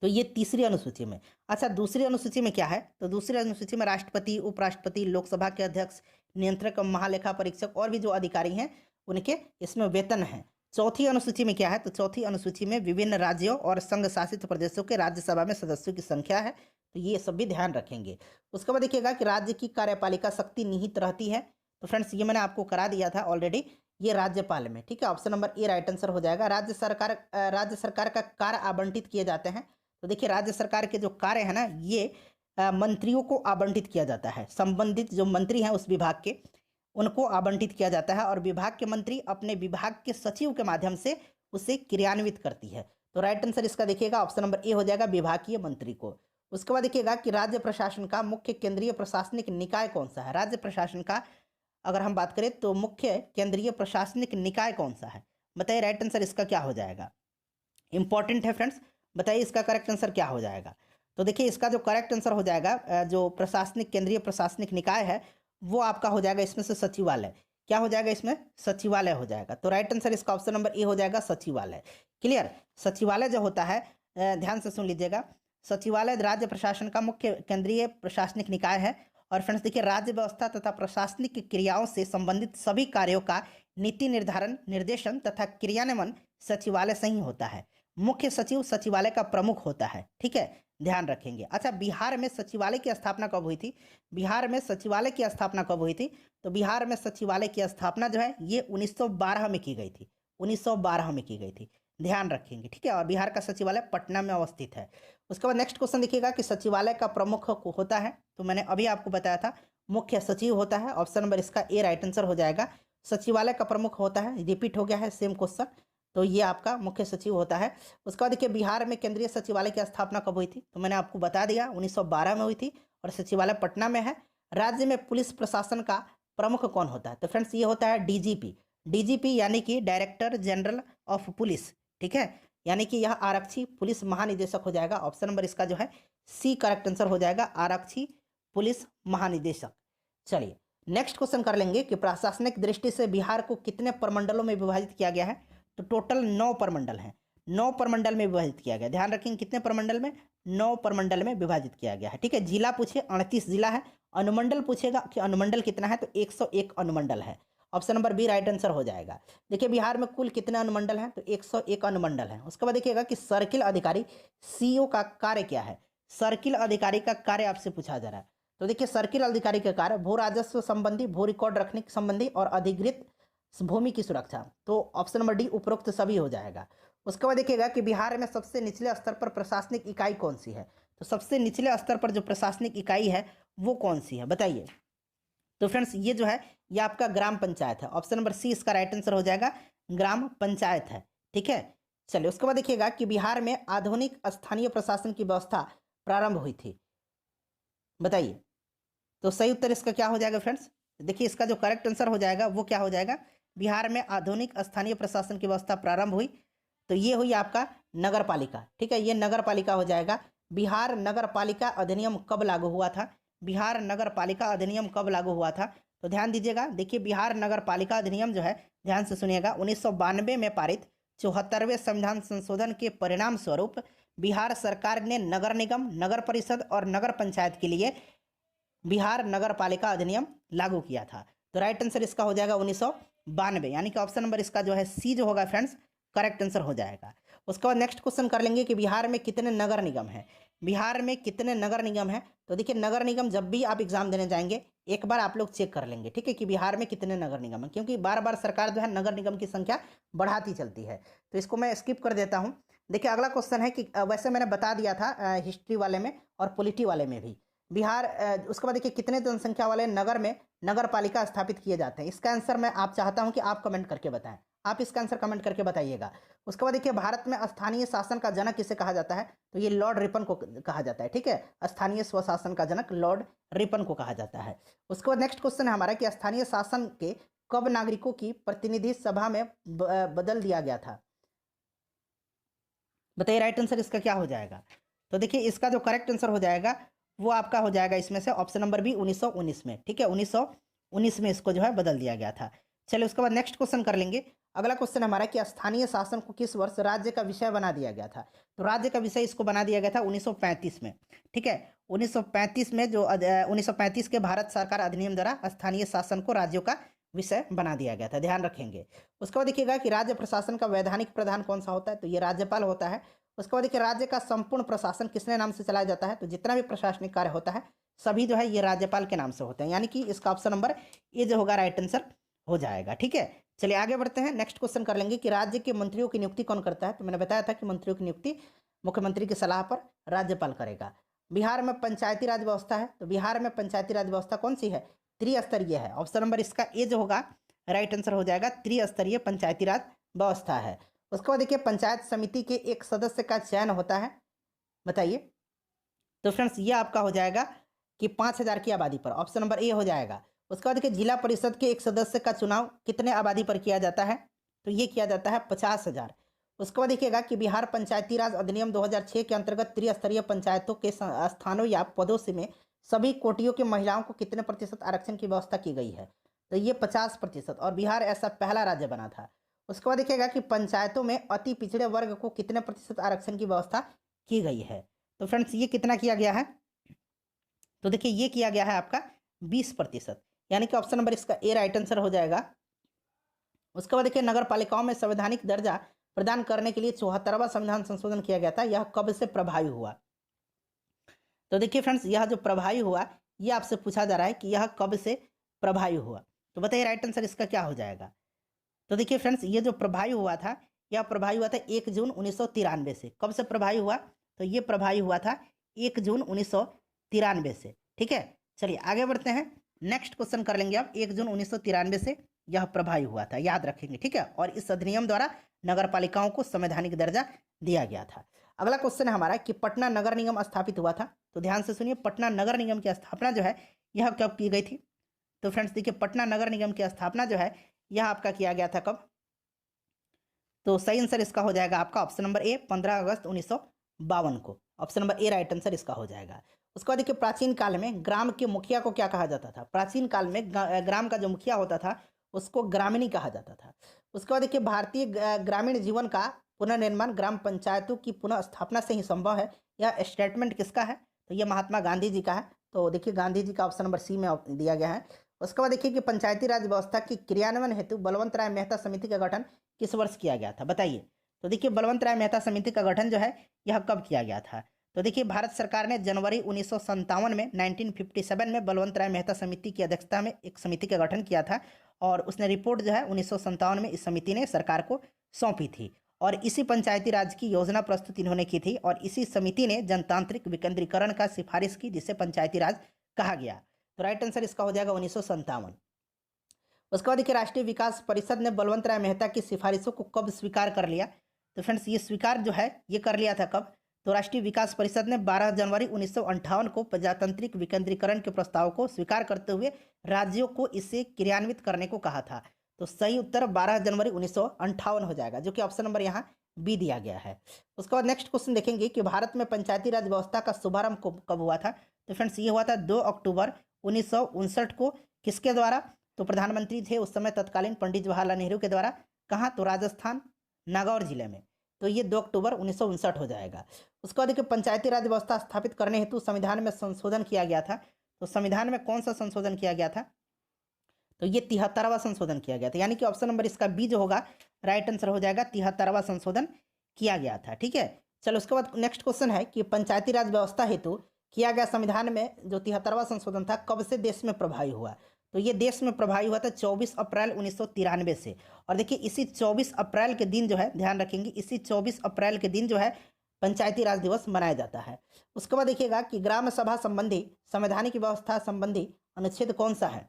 तो ये तीसरी अनुसूची में। अच्छा दूसरी अनुसूची में क्या है, तो दूसरी अनुसूची में राष्ट्रपति, उपराष्ट्रपति, लोकसभा के अध्यक्ष, नियंत्रक, महालेखा परीक्षक और भी जो अधिकारी हैं उनके इसमें वेतन है। चौथी अनुसूची में क्या है, तो चौथी अनुसूची में विभिन्न राज्यों और संघ शासित प्रदेशों के राज्यसभा में सदस्यों की संख्या है। तो ये सब भी ध्यान रखेंगे। उसके बाद देखिएगा कि राज्य की कार्यपालिका शक्ति निहित रहती है। तो फ्रेंड्स ये मैंने आपको करा दिया था ऑलरेडी, ये राज्यपाल में। ठीक है, option number A right answer हो जाएगा। राज्य सरकार का कार्य आवंटित किए जाते हैं। तो देखिए राज्य सरकार के जो कार्य है ना, ये मंत्रियों को आवंटित किया जाता है। संबंधित जो मंत्री हैं उस विभाग के, उनको आवंटित किया जाता है, और विभाग के मंत्री अपने विभाग के सचिव के माध्यम से उसे क्रियान्वित करती है। तो राइट आंसर इसका देखिएगा ऑप्शन नंबर ए हो जाएगा, विभागीय मंत्री को। उसके बाद देखिएगा कि राज्य प्रशासन का मुख्य केंद्रीय प्रशासनिक निकाय कौन सा है। राज्य प्रशासन का अगर हम बात करें तो मुख्य केंद्रीय प्रशासनिक निकाय कौन सा है, बताइए राइट आंसर इसका क्या हो जाएगा। इंपॉर्टेंट है फ्रेंड्स, बताइए इसका करेक्ट आंसर क्या हो जाएगा। तो देखिए इसका जो करेक्ट आंसर हो जाएगा, जो प्रशासनिक केंद्रीय प्रशासनिक निकाय है वो आपका हो जाएगा इसमें से सचिवालय। क्या हो जाएगा इसमें, सचिवालय हो जाएगा। तो राइट आंसर इसका ऑप्शन नंबर ए हो जाएगा, सचिवालय। क्लियर, सचिवालय जो होता है ध्यान से सुन लीजिएगा, सचिवालय राज्य प्रशासन का मुख्य केंद्रीय प्रशासनिक निकाय है। और फ्रेंड्स देखिए राज्य व्यवस्था तथा प्रशासनिक क्रियाओं से संबंधित सभी कार्यों का नीति निर्धारण, निर्देशन तथा क्रियान्वयन सचिवालय से ही होता है। मुख्य सचिव सचिवालय का प्रमुख होता है। ठीक है, ध्यान रखेंगे। अच्छा बिहार में सचिवालय की स्थापना कब हुई थी, बिहार में सचिवालय की स्थापना कब हुई थी। तो बिहार में सचिवालय की स्थापना जो है ये 1912 में की गई थी, 1912 में की गई थी। ध्यान रखेंगे। ठीक है, और बिहार का सचिवालय पटना में अवस्थित है। उसके बाद नेक्स्ट क्वेश्चन देखिएगा कि सचिवालय का प्रमुख होता है। तो मैंने अभी आपको बताया था मुख्य सचिव होता है। ऑप्शन नंबर इसका ए राइट आंसर हो जाएगा। सचिवालय का प्रमुख होता है, रिपीट हो गया है सेम क्वेश्चन। तो ये आपका मुख्य सचिव होता है। उसके बाद देखिए बिहार में केंद्रीय सचिवालय की स्थापना कब हुई थी, तो मैंने आपको बता दिया 1912 में हुई थी, और सचिवालय पटना में है। राज्य में पुलिस प्रशासन का प्रमुख कौन होता है? तो फ्रेंड्स ये होता है डीजीपी। डीजीपी यानी कि डायरेक्टर जनरल ऑफ पुलिस, ठीक है, यानी कि यह आरक्षी पुलिस महानिदेशक हो जाएगा। ऑप्शन नंबर इसका जो है सी करेक्ट आंसर हो जाएगा, आरक्षी पुलिस महानिदेशक। चलिए नेक्स्ट क्वेश्चन कर लेंगे कि प्रशासनिक दृष्टि से बिहार को कितने प्रमंडलों में विभाजित किया गया है? तो टोटल 9 प्रमंडल हैं, 9 प्रमंडल में विभाजित किया गया। ध्यान रखेंगे कितने प्रमंडल में? 9 प्रमंडल में विभाजित किया गया है, ठीक है। जिला पूछे 38 जिला है, अनुमंडल पूछेगा कि अनुमंडल कितना है, तो 101 अनुमंडल है। Option number B right answer हो जाएगा। देखिए बिहार में कुल कितने अनुमंडल हैं? तो 101 अनुमंडल हैं। उसके बाद देखिएगा कि सर्किल अधिकारी सीओ का कार्य क्या है? सर्किल अधिकारी का कार्य आपसे पूछा जा रहा है। तो देखिए सर्किल अधिकारी का कार्य भू राजस्व संबंधी, भू रिकॉर्ड रखने संबंधी और अधिकृत भूमि की सुरक्षा। तो ऑप्शन नंबर डी उपरोक्त सभी हो जाएगा। उसके बाद देखिएगा कि बिहार में सबसे निचले स्तर पर प्रशासनिक इकाई कौन सी है? तो सबसे निचले स्तर पर जो प्रशासनिक इकाई है वो कौन सी है बताइए? तो फ्रेंड्स ये जो है ये आपका ग्राम पंचायत है। ऑप्शन नंबर सी इसका राइट आंसर हो जाएगा, ग्राम पंचायत है, ठीक है। चलिए उसके बाद देखिएगा कि बिहार में आधुनिक स्थानीय प्रशासन की व्यवस्था प्रारंभ हुई थी, बताइए। तो सही उत्तर इसका क्या हो जाएगा फ्रेंड्स? देखिए इसका जो करेक्ट आंसर हो जाएगा वो क्या हो जाएगा? बिहार में आधुनिक स्थानीय प्रशासन की व्यवस्था प्रारंभ हुई, तो ये हुई आपका नगर पालिका, ठीक है, ये नगर पालिका हो जाएगा। बिहार नगर पालिका अधिनियम कब लागू हुआ था? बिहार नगर पालिका अधिनियम कब लागू हुआ था? तो ध्यान दीजिएगा, देखिए बिहार नगर पालिका अधिनियम जो है ध्यान से सुनिएगा 1992 में पारित 74वें संविधान संशोधन के परिणाम स्वरूप बिहार सरकार ने नगर निगम, नगर परिषद और नगर पंचायत के लिए बिहार नगर पालिका अधिनियम लागू किया था। तो राइट आंसर इसका हो जाएगा 1992, यानी कि ऑप्शन नंबर इसका जो है सी जो होगा फ्रेंड्स करेक्ट आंसर हो जाएगा। उसके बाद नेक्स्ट क्वेश्चन कर लेंगे कि बिहार में कितने नगर निगम हैं? बिहार में कितने नगर निगम हैं? तो देखिए नगर निगम जब भी आप एग्जाम देने जाएंगे एक बार आप लोग चेक कर लेंगे, ठीक है, कि बिहार में कितने नगर निगम हैं, क्योंकि बार बार सरकार जो है नगर निगम की संख्या बढ़ाती चलती है। तो इसको मैं स्किप कर देता हूँ। देखिए अगला क्वेश्चन है कि वैसे मैंने बता दिया था हिस्ट्री वाले में और पॉलिटी वाले में भी बिहार। उसके बाद देखिए कितने जनसंख्या वाले नगर में नगर पालिका स्थापित किए जाते हैं? इसका आंसर मैं आप चाहता हूं कि आप कमेंट करके बताएं, आप इसका आंसर कमेंट करके बताइएगा। उसके बाद देखिए भारत में स्थानीय शासन का जनक किसे कहा जाता है? तो ये लॉर्ड रिपन को कहा जाता है, ठीक है, स्थानीय स्वशासन का जनक लॉर्ड रिपन को कहा जाता है। उसके बाद नेक्स्ट क्वेश्चन है हमारा कि स्थानीय शासन के कब नागरिकों की प्रतिनिधि सभा में बदल दिया गया था? बताइए राइट आंसर इसका क्या हो जाएगा? तो देखिए इसका जो करेक्ट आंसर हो जाएगा वो आपका हो जाएगा इसमें से ऑप्शन नंबर बी 1919 में, ठीक है, 1919 में इसको जो है बदल दिया गया था। चलिए उसके बाद नेक्स्ट क्वेश्चन कर लेंगे। अगला क्वेश्चन हमारा कि स्थानीय शासन को किस वर्ष राज्य का विषय बना दिया गया था? तो राज्य का विषय इसको बना दिया गया था 1935 में, ठीक है, 1935 में जो 1935 के भारत सरकार अधिनियम द्वारा स्थानीय शासन को राज्यों का विषय बना दिया गया था, ध्यान रखेंगे। उसके बाद देखिएगा कि राज्य प्रशासन का वैधानिक प्रधान कौन सा होता है? तो ये राज्यपाल होता है। उसके बाद देखिए राज्य का संपूर्ण प्रशासन किसने नाम से चलाया जाता है? तो जितना भी प्रशासनिक कार्य होता है सभी जो है ये राज्यपाल के नाम से होते हैं, यानी कि इसका ऑप्शन नंबर ये जो होगा राइट आंसर हो जाएगा, ठीक है। चलिए आगे बढ़ते हैं, नेक्स्ट क्वेश्चन कर लेंगे कि राज्य के मंत्रियों की नियुक्ति कौन करता है? तो मैंने बताया था कि मंत्रियों की नियुक्ति मुख्यमंत्री की सलाह पर राज्यपाल करेगा। बिहार में पंचायती राज व्यवस्था है, तो बिहार में पंचायती राज व्यवस्था कौन सी है? त्रिस्तरीय है। ऑप्शन नंबर इसका ए जो होगा राइट आंसर हो जाएगा, त्रिस्तरीय पंचायती राज व्यवस्था है। उसके बाद देखिए पंचायत समिति के एक सदस्य का चयन होता है, बताइए। तो फ्रेंड्स ये आपका हो जाएगा कि 5000 की आबादी पर, ऑप्शन नंबर ए हो जाएगा। उसके बाद देखिए जिला परिषद के एक सदस्य का चुनाव कितने आबादी पर किया जाता है? तो ये किया जाता है 50,000। उसके बाद देखिएगा कि बिहार पंचायती राज अधिनियम 2006 के अंतर्गत त्रिस्तरीय पंचायतों के स्थानों या पदों से में सभी कोटियों की महिलाओं को कितने प्रतिशत आरक्षण की व्यवस्था की गई है? तो ये 50%, और बिहार ऐसा पहला राज्य बना था। उसके बाद देखिएगा कि पंचायतों में अति पिछड़े वर्ग को कितने प्रतिशत आरक्षण की व्यवस्था की गई है? तो फ्रेंड्स ये कितना किया गया है? तो देखिए ये किया गया है आपका 20%, यानी कि ऑप्शन नंबर इसका ए राइट आंसर हो जाएगा। उसके बाद देखिए नगर पालिकाओं में संवैधानिक दर्जा प्रदान करने के लिए 74वां संविधान संशोधन किया गया था, यह कब से प्रभावी हुआ? तो देखिए फ्रेंड्स यह जो प्रभावी हुआ यह आपसे पूछा जा रहा है कि यह कब से प्रभावी हुआ, तो बताइए राइट आंसर इसका क्या हो जाएगा? तो देखिए फ्रेंड्स ये जो प्रभावी हुआ था यह प्रभावी हुआ था 1 जून 1993 से। कब से प्रभावी हुआ? तो ये प्रभावी हुआ था 1 जून 1993 से, ठीक है। चलिए आगे बढ़ते हैं, नेक्स्ट क्वेश्चन कर लेंगे आप। 1 जून 1993 से यह प्रभावी हुआ था, याद रखेंगे, ठीक है। और इस अधिनियम द्वारा नगर पालिकाओं को संवैधानिक दर्जा दिया गया था। अगला क्वेश्चन है हमारा कि पटना नगर निगम स्थापित हुआ था। तो ध्यान से सुनिए, पटना नगर निगम की स्थापना जो है यह कब की गई थी? तो फ्रेंड्स देखिए पटना नगर निगम की स्थापना जो है यह आपका किया गया था कब? तो सही आंसर इसका हो जाएगा आपका ऑप्शन नंबर ए 15 अगस्त 1952 को। Option number A right answer इसका हो जाएगा। उसके बाद देखिए प्राचीन काल में ग्राम के मुखिया को क्या कहा जाता था? प्राचीन काल में ग्राम का जो मुखिया होता था उसको ग्रामीणी कहा जाता था। उसके बाद देखिए भारतीय ग्रामीण जीवन का पुनर्निर्माण ग्राम पंचायतों की पुनः स्थापना से ही संभव है। यह स्टेटमेंट किसका है? तो यह महात्मा गांधी जी का है। तो देखिए गांधी जी का ऑप्शन नंबर सी में दिया गया है। उसके बाद देखिए कि पंचायती राज व्यवस्था की क्रियान्वयन हेतु बलवंत राय मेहता समिति का गठन किस वर्ष किया गया था? बताइए। तो देखिए बलवंत राय मेहता समिति का गठन जो है यह कब किया गया था? तो देखिए भारत सरकार ने जनवरी 1957 में 1957 में बलवंत राय मेहता समिति की अध्यक्षता में एक समिति का गठन किया था और उसने रिपोर्ट जो है 1957 में इस समिति ने सरकार को सौंपी थी और इसी पंचायती राज की योजना प्रस्तुत इन्होंने की थी और इसी समिति ने जनतांत्रिक विकेंद्रीकरण का सिफारिश की जिसे पंचायती राज कहा गया। तो राइट आंसर इसका हो जाएगा 1957। उसके बाद देखिए राष्ट्रीय विकास परिषद ने बलवंत राय मेहता की सिफारिशों को कब स्वीकार कर लिया? तो फ्रेंड्स ये स्वीकार जो है ये कर लिया था कब? तो राष्ट्रीय विकास परिषद ने 12 जनवरी 1958 को प्रजातांत्रिक विकेंद्रीकरण के प्रस्ताव को स्वीकार करते हुए राज्यों को इसे क्रियान्वित करने को कहा था। तो सही उत्तर 12 जनवरी 1958 हो जाएगा, जो कि ऑप्शन नंबर यहाँ बी दिया गया है। उसके बाद नेक्स्ट क्वेश्चन देखेंगे कि भारत में पंचायती राज व्यवस्था का शुभारंभ कब हुआ था? तो फ्रेंड्स ये हुआ था 2 अक्टूबर 1959 को। किसके द्वारा? तो प्रधानमंत्री थे उस समय तत्कालीन पंडित जवाहरलाल नेहरू के द्वारा। कहाँ? तो राजस्थान नागौर जिले में। तो ये 2 अक्टूबर 1959 हो जाएगा। उसके बाद देखिए पंचायती राज व्यवस्था स्थापित करने हेतु संविधान में संशोधन किया गया था। तो संविधान में कौन सा संशोधन किया गया था? तो ये 73वां संशोधन किया गया था, यानी कि ऑप्शन नंबर इसका बी जो होगा राइट आंसर हो जाएगा। 73वां संशोधन किया गया था। ठीक है, चलो उसके बाद नेक्स्ट क्वेश्चन है कि पंचायती राज व्यवस्था हेतु किया गया संविधान में जो 73वां संशोधन था कब से देश में प्रभावी हुआ? तो ये देश में प्रभावी हुआ था 24 अप्रैल 1993 से। और देखिए इसी 24 अप्रैल के दिन जो है, ध्यान रखेंगे, इसी 24 अप्रैल के दिन जो है पंचायती राज दिवस मनाया जाता है। उसके बाद देखिएगा कि ग्राम सभा संबंधी संवैधानिक व्यवस्था संबंधी अनुच्छेद कौन सा है?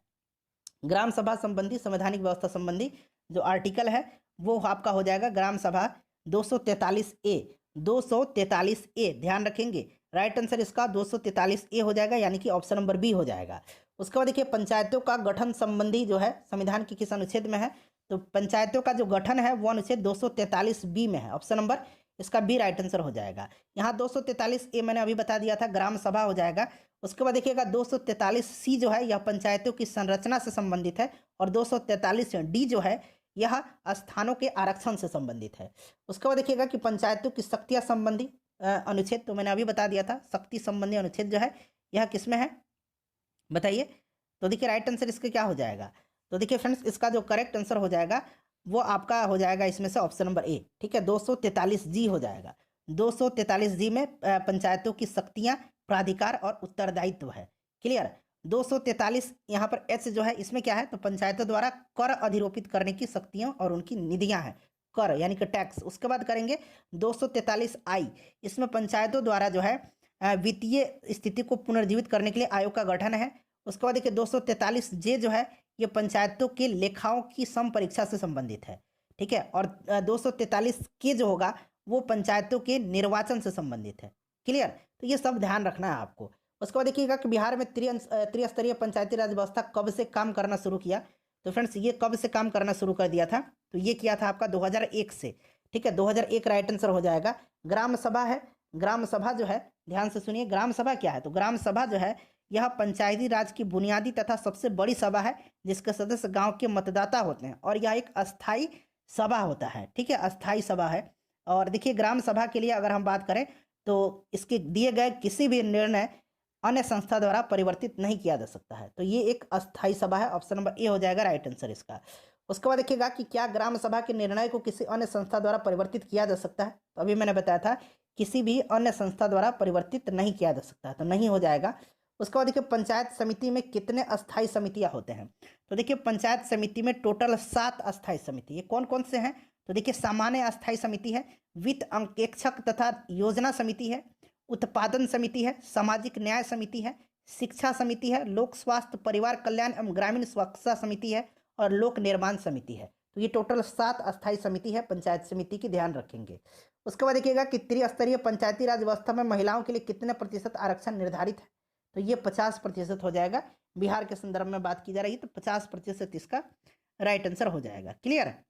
ग्राम सभा संबंधी संवैधानिक व्यवस्था संबंधी जो आर्टिकल है वो आपका हो जाएगा ग्राम सभा 243 ए। 243 ए, ध्यान रखेंगे, राइट आंसर इसका 243 ए हो जाएगा, यानी कि ऑप्शन नंबर बी हो जाएगा। उसके बाद देखिए पंचायतों का गठन संबंधी जो है संविधान के किस अनुच्छेद में है? तो पंचायतों का जो गठन है वो अनुच्छेद 243 बी में है। ऑप्शन नंबर इसका बी राइट आंसर हो जाएगा। यहाँ 243 ए मैंने अभी बता दिया था, ग्राम सभा हो जाएगा। उसके बाद देखिएगा 243 सी जो है यह पंचायतों की संरचना से संबंधित है और 243 डी जो है यह स्थानों के आरक्षण से संबंधित है। उसके बाद देखिएगा कि पंचायतों की शक्तियाँ संबंधी अनुच्छेद, तो मैंने अभी बता दिया था, शक्ति संबंधी अनुच्छेद जो है यह किस में है बताइए? तो देखिए राइट आंसर इसका क्या हो जाएगा? तो देखिए फ्रेंड्स इसका जो करेक्ट आंसर हो जाएगा वो आपका हो जाएगा इसमें से ऑप्शन नंबर ए। ठीक है, 243 जी हो जाएगा। 243 जी में पंचायतों की शक्तियां, प्राधिकार और उत्तरदायित्व है। क्लियर? 243 यहाँ पर एच जो है इसमें क्या है? तो पंचायतों द्वारा कर अधिरोपित करने की शक्तियां और उनकी निधियां हैं, कर यानी कि टैक्स। उसके बाद करेंगे 243 आई, इसमें पंचायतों द्वारा जो है वित्तीय स्थिति को पुनर्जीवित करने के लिए आयोग का गठन है। उसके बाद देखिए 243 जे जो है ये पंचायतों के लेखाओं की संपरीक्षा से संबंधित है। ठीक है, और 243 के जो होगा वो पंचायतों के निर्वाचन से संबंधित है। क्लियर? तो ये सब ध्यान रखना है आपको। उसके बाद देखिएगा कि बिहार में त्रिस्तरीय पंचायती राज व्यवस्था कब से काम करना शुरू किया? तो फ्रेंड्स ये कब से काम करना शुरू कर दिया था? तो ये किया था आपका 2001 से। ठीक है, 2001 राइट आंसर हो जाएगा। ग्राम सभा है, ग्राम सभा जो है ध्यान से सुनिए, ग्राम सभा क्या है? तो ग्राम सभा जो है यह पंचायती राज की बुनियादी तथा सबसे बड़ी सभा है जिसके सदस्य गांव के मतदाता होते हैं और यह एक अस्थाई सभा होता है। ठीक है, अस्थाई सभा है। और देखिए ग्राम सभा के लिए अगर हम बात करें तो इसके दिए गए किसी भी निर्णय अन्य संस्था द्वारा परिवर्तित नहीं किया जा सकता है। तो ये एक अस्थाई सभा है। ऑप्शन नंबर ए हो जाएगा राइट आंसर इसका। उसके बाद देखिएगा कि क्या ग्राम सभा के निर्णय को किसी अन्य संस्था द्वारा परिवर्तित किया जा सकता है? तो अभी मैंने बताया था किसी भी अन्य संस्था द्वारा परिवर्तित नहीं किया जा सकता है, तो नहीं हो जाएगा। उसके बाद देखिए पंचायत समिति में कितने अस्थाई समितियां होते हैं? तो देखिए पंचायत समिति में टोटल 7 अस्थाई समिति। ये कौन कौन से हैं? तो देखिए सामान्य अस्थाई समिति है, वित्त अंकेक्षक तथा योजना समिति है, उत्पादन समिति है, सामाजिक न्याय समिति है, शिक्षा समिति है, लोक स्वास्थ्य परिवार कल्याण एवं ग्रामीण सुरक्षा समिति है और लोक निर्माण समिति है। तो ये टोटल 7 अस्थाई समिति है पंचायत समिति की, ध्यान रखेंगे। उसके बाद देखिएगा कि त्रिस्तरीय पंचायती राज व्यवस्था में महिलाओं के लिए कितने प्रतिशत आरक्षण निर्धारित है? तो ये 50% हो जाएगा। बिहार के संदर्भ में बात की जा रही है, तो 50% इसका राइट आंसर हो जाएगा। क्लियर है?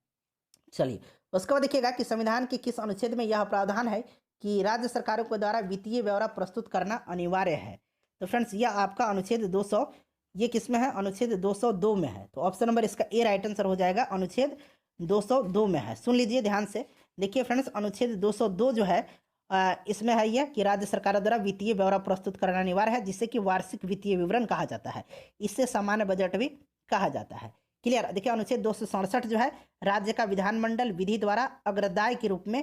चलिए, उसके बाद देखिएगा कि संविधान के किस अनुच्छेद में यह प्रावधान है कि राज्य सरकारों के द्वारा वित्तीय ब्यौरा प्रस्तुत करना अनिवार्य है? तो फ्रेंड्स, यह आपका अनुच्छेद 200, ये किस में है? अनुच्छेद 202 में है। तो ऑप्शन नंबर इसका ए राइट आंसर हो जाएगा, अनुच्छेद 202 में है। सुन लीजिए ध्यान से। देखिए फ्रेंड्स, अनुच्छेद 202 जो है इसमें है यह कि राज्य सरकारों द्वारा वित्तीय ब्यौरा प्रस्तुत करना अनिवार्य है, जिसे कि वार्षिक वित्तीय विवरण कहा जाता है। इससे सामान्य बजट भी कहा जाता है। क्लियर? देखिए, अनुच्छेद 267 जो है, राज्य का विधानमंडल विधि द्वारा अग्रदाय के रूप में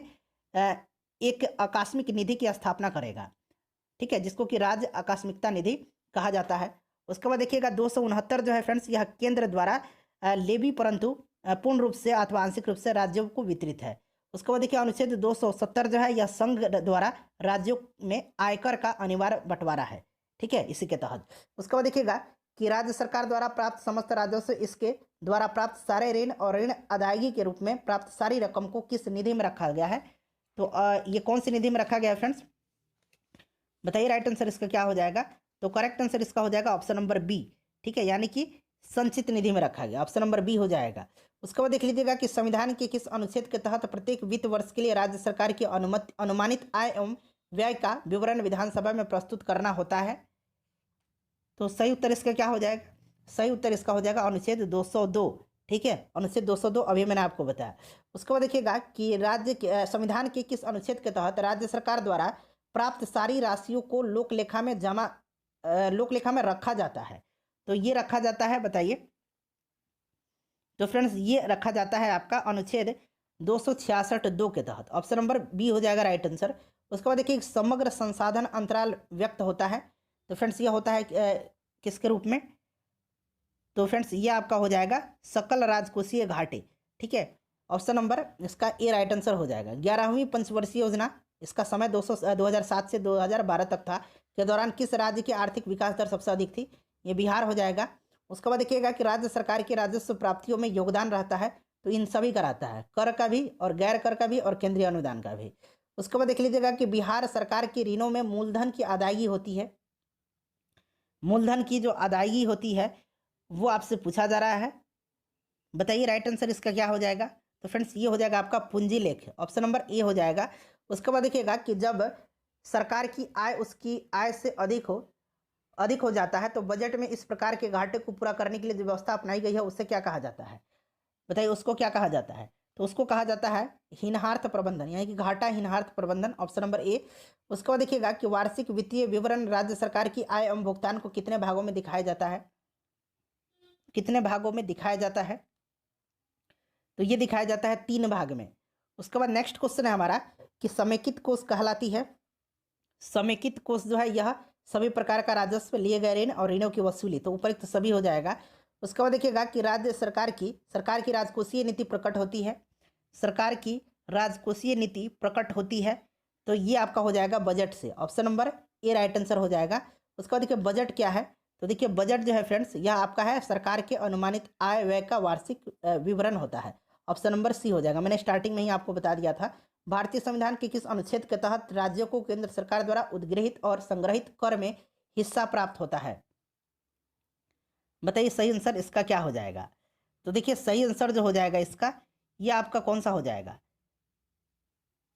एक आकस्मिक निधि की स्थापना करेगा। ठीक है, जिसको कि राज्य आकस्मिकता निधि कहा जाता है। उसके बाद देखिएगा 269 जो है फ्रेंड्स, यह केंद्र द्वारा लेवी परंतु पूर्ण रूप से अथवा आंशिक रूप से राज्यों को वितरित है। उसके बाद देखिए अनुच्छेद 270 जो है, यह संघ द्वारा राज्यों में आयकर का अनिवार्य बंटवारा है। ठीक है, इसी के तहत। उसके बाद देखिएगा कि राज्य सरकार द्वारा प्राप्त समस्त राजस्व इसके द्वारा प्राप्त सारे ऋण और ऋण अदायगी के रूप में प्राप्त सारी रकम को किस निधि में रखा गया है? तो ये कौन सी निधि में रखा गया है फ्रेंड्स? बताइए राइट आंसर इसका क्या हो जाएगा? तो करेक्ट आंसर इसका हो जाएगा ऑप्शन नंबर बी। ठीक है, यानी कि संचित निधि में रखा गया, ऑप्शन नंबर बी हो जाएगा। उसके बाद देख लीजिएगा कि संविधान के किस अनुच्छेद के तहत प्रत्येक वित्त वर्ष के लिए राज्य सरकार की अनुमानित आय एवं व्यय का विवरण विधानसभा में प्रस्तुत करना होता है? तो सही उत्तर इसका क्या हो जाएगा? सही उत्तर इसका हो जाएगा अनुच्छेद 202। ठीक है, अनुच्छेद 202 अभी मैंने आपको बताया। उसके बाद देखिएगा कि संविधान के किस अनुच्छेद के तहत राज्य सरकार द्वारा प्राप्त सारी राशियों को लोकलेखा में रखा जाता है? तो ये रखा जाता है, बताइए। तो फ्रेंड्स, ये रखा जाता है आपका अनुच्छेद 266(2) के तहत। ऑप्शन नंबर बी हो जाएगा राइट आंसर। उसके बाद देखिए समग्र संसाधन अंतराल व्यक्त होता है। तो फ्रेंड्स, ये होता है किसके रूप में? तो फ्रेंड्स, ये आपका हो जाएगा सकल राजकोषीय घाटे। ठीक है, ऑप्शन नंबर इसका ए राइट आंसर हो जाएगा। 11वीं पंचवर्षीय योजना, इसका समय 2007 से 2012 तक था, के दौरान किस राज्य की आर्थिक विकास दर सबसे अधिक थी? ये बिहार हो जाएगा। उसके बाद देखिएगा कि राज्य सरकार की राजस्व प्राप्तियों में योगदान रहता है, तो इन सभी का रहता है, कर का भी और गैर कर का भी और केंद्रीय अनुदान का भी। उसके बाद देख लीजिएगा कि बिहार सरकार के ऋणों में मूलधन की अदायगी होती है। मूलधन की जो अदायगी होती है वो आपसे पूछा जा रहा है, बताइए राइट आंसर इसका क्या हो जाएगा? तो फ्रेंड्स, ये हो जाएगा आपका पूंजी लेख, ऑप्शन नंबर ए हो जाएगा। उसके बाद देखिएगा कि जब सरकार की आय उसकी आय से अधिक हो जाता है, तो बजट में इस प्रकार के घाटे को पूरा करने के लिए जो व्यवस्था अपनाई गई है उससे क्या कहा जाता है? बताइए, उसको क्या कहा जाता है? तो उसको कहा जाता है हीनहार्थ प्रबंधन, यानी कि घाटा हीनहार्थ प्रबंधन, ऑप्शन नंबर ए। उसके बाद देखिएगा कि वार्षिक वित्तीय विवरण राज्य सरकार की आय एवं भुगतान को कितने भागों में दिखाया जाता है? कितने भागों में दिखाया जाता है? तो ये दिखाया जाता है 3 भाग में। उसके बाद नेक्स्ट क्वेश्चन है हमारा कि समेकित कोष कहलाती है। समेकित कोष जो है, यह सभी प्रकार का राजस्व, लिए गए ऋण और ऋणों की वसूली, तो उपयुक्त तो सभी हो जाएगा। उसके बाद देखिएगा कि राज्य सरकार की राजकोषीय नीति प्रकट होती है। सरकार की राजकोषीय नीति प्रकट होती है, तो ये आपका हो जाएगा बजट से, option number A right answer हो जाएगा। उसके बाद देखिए बजट क्या है? तो देखिए बजट जो है फ्रेंड्स, यह आपका है सरकार के अनुमानित आय व्यय का वार्षिक विवरण होता है, ऑप्शन नंबर सी हो जाएगा। मैंने स्टार्टिंग में ही आपको बता दिया था। भारतीय संविधान के किस अनुच्छेद के तहत राज्यों को केंद्र सरकार द्वारा उद्गृहित और संग्रहित कर में हिस्सा प्राप्त होता है? बताइए सही आंसर इसका क्या हो जाएगा? तो देखिए सही आंसर जो हो जाएगा इसका, ये आपका कौन सा हो जाएगा?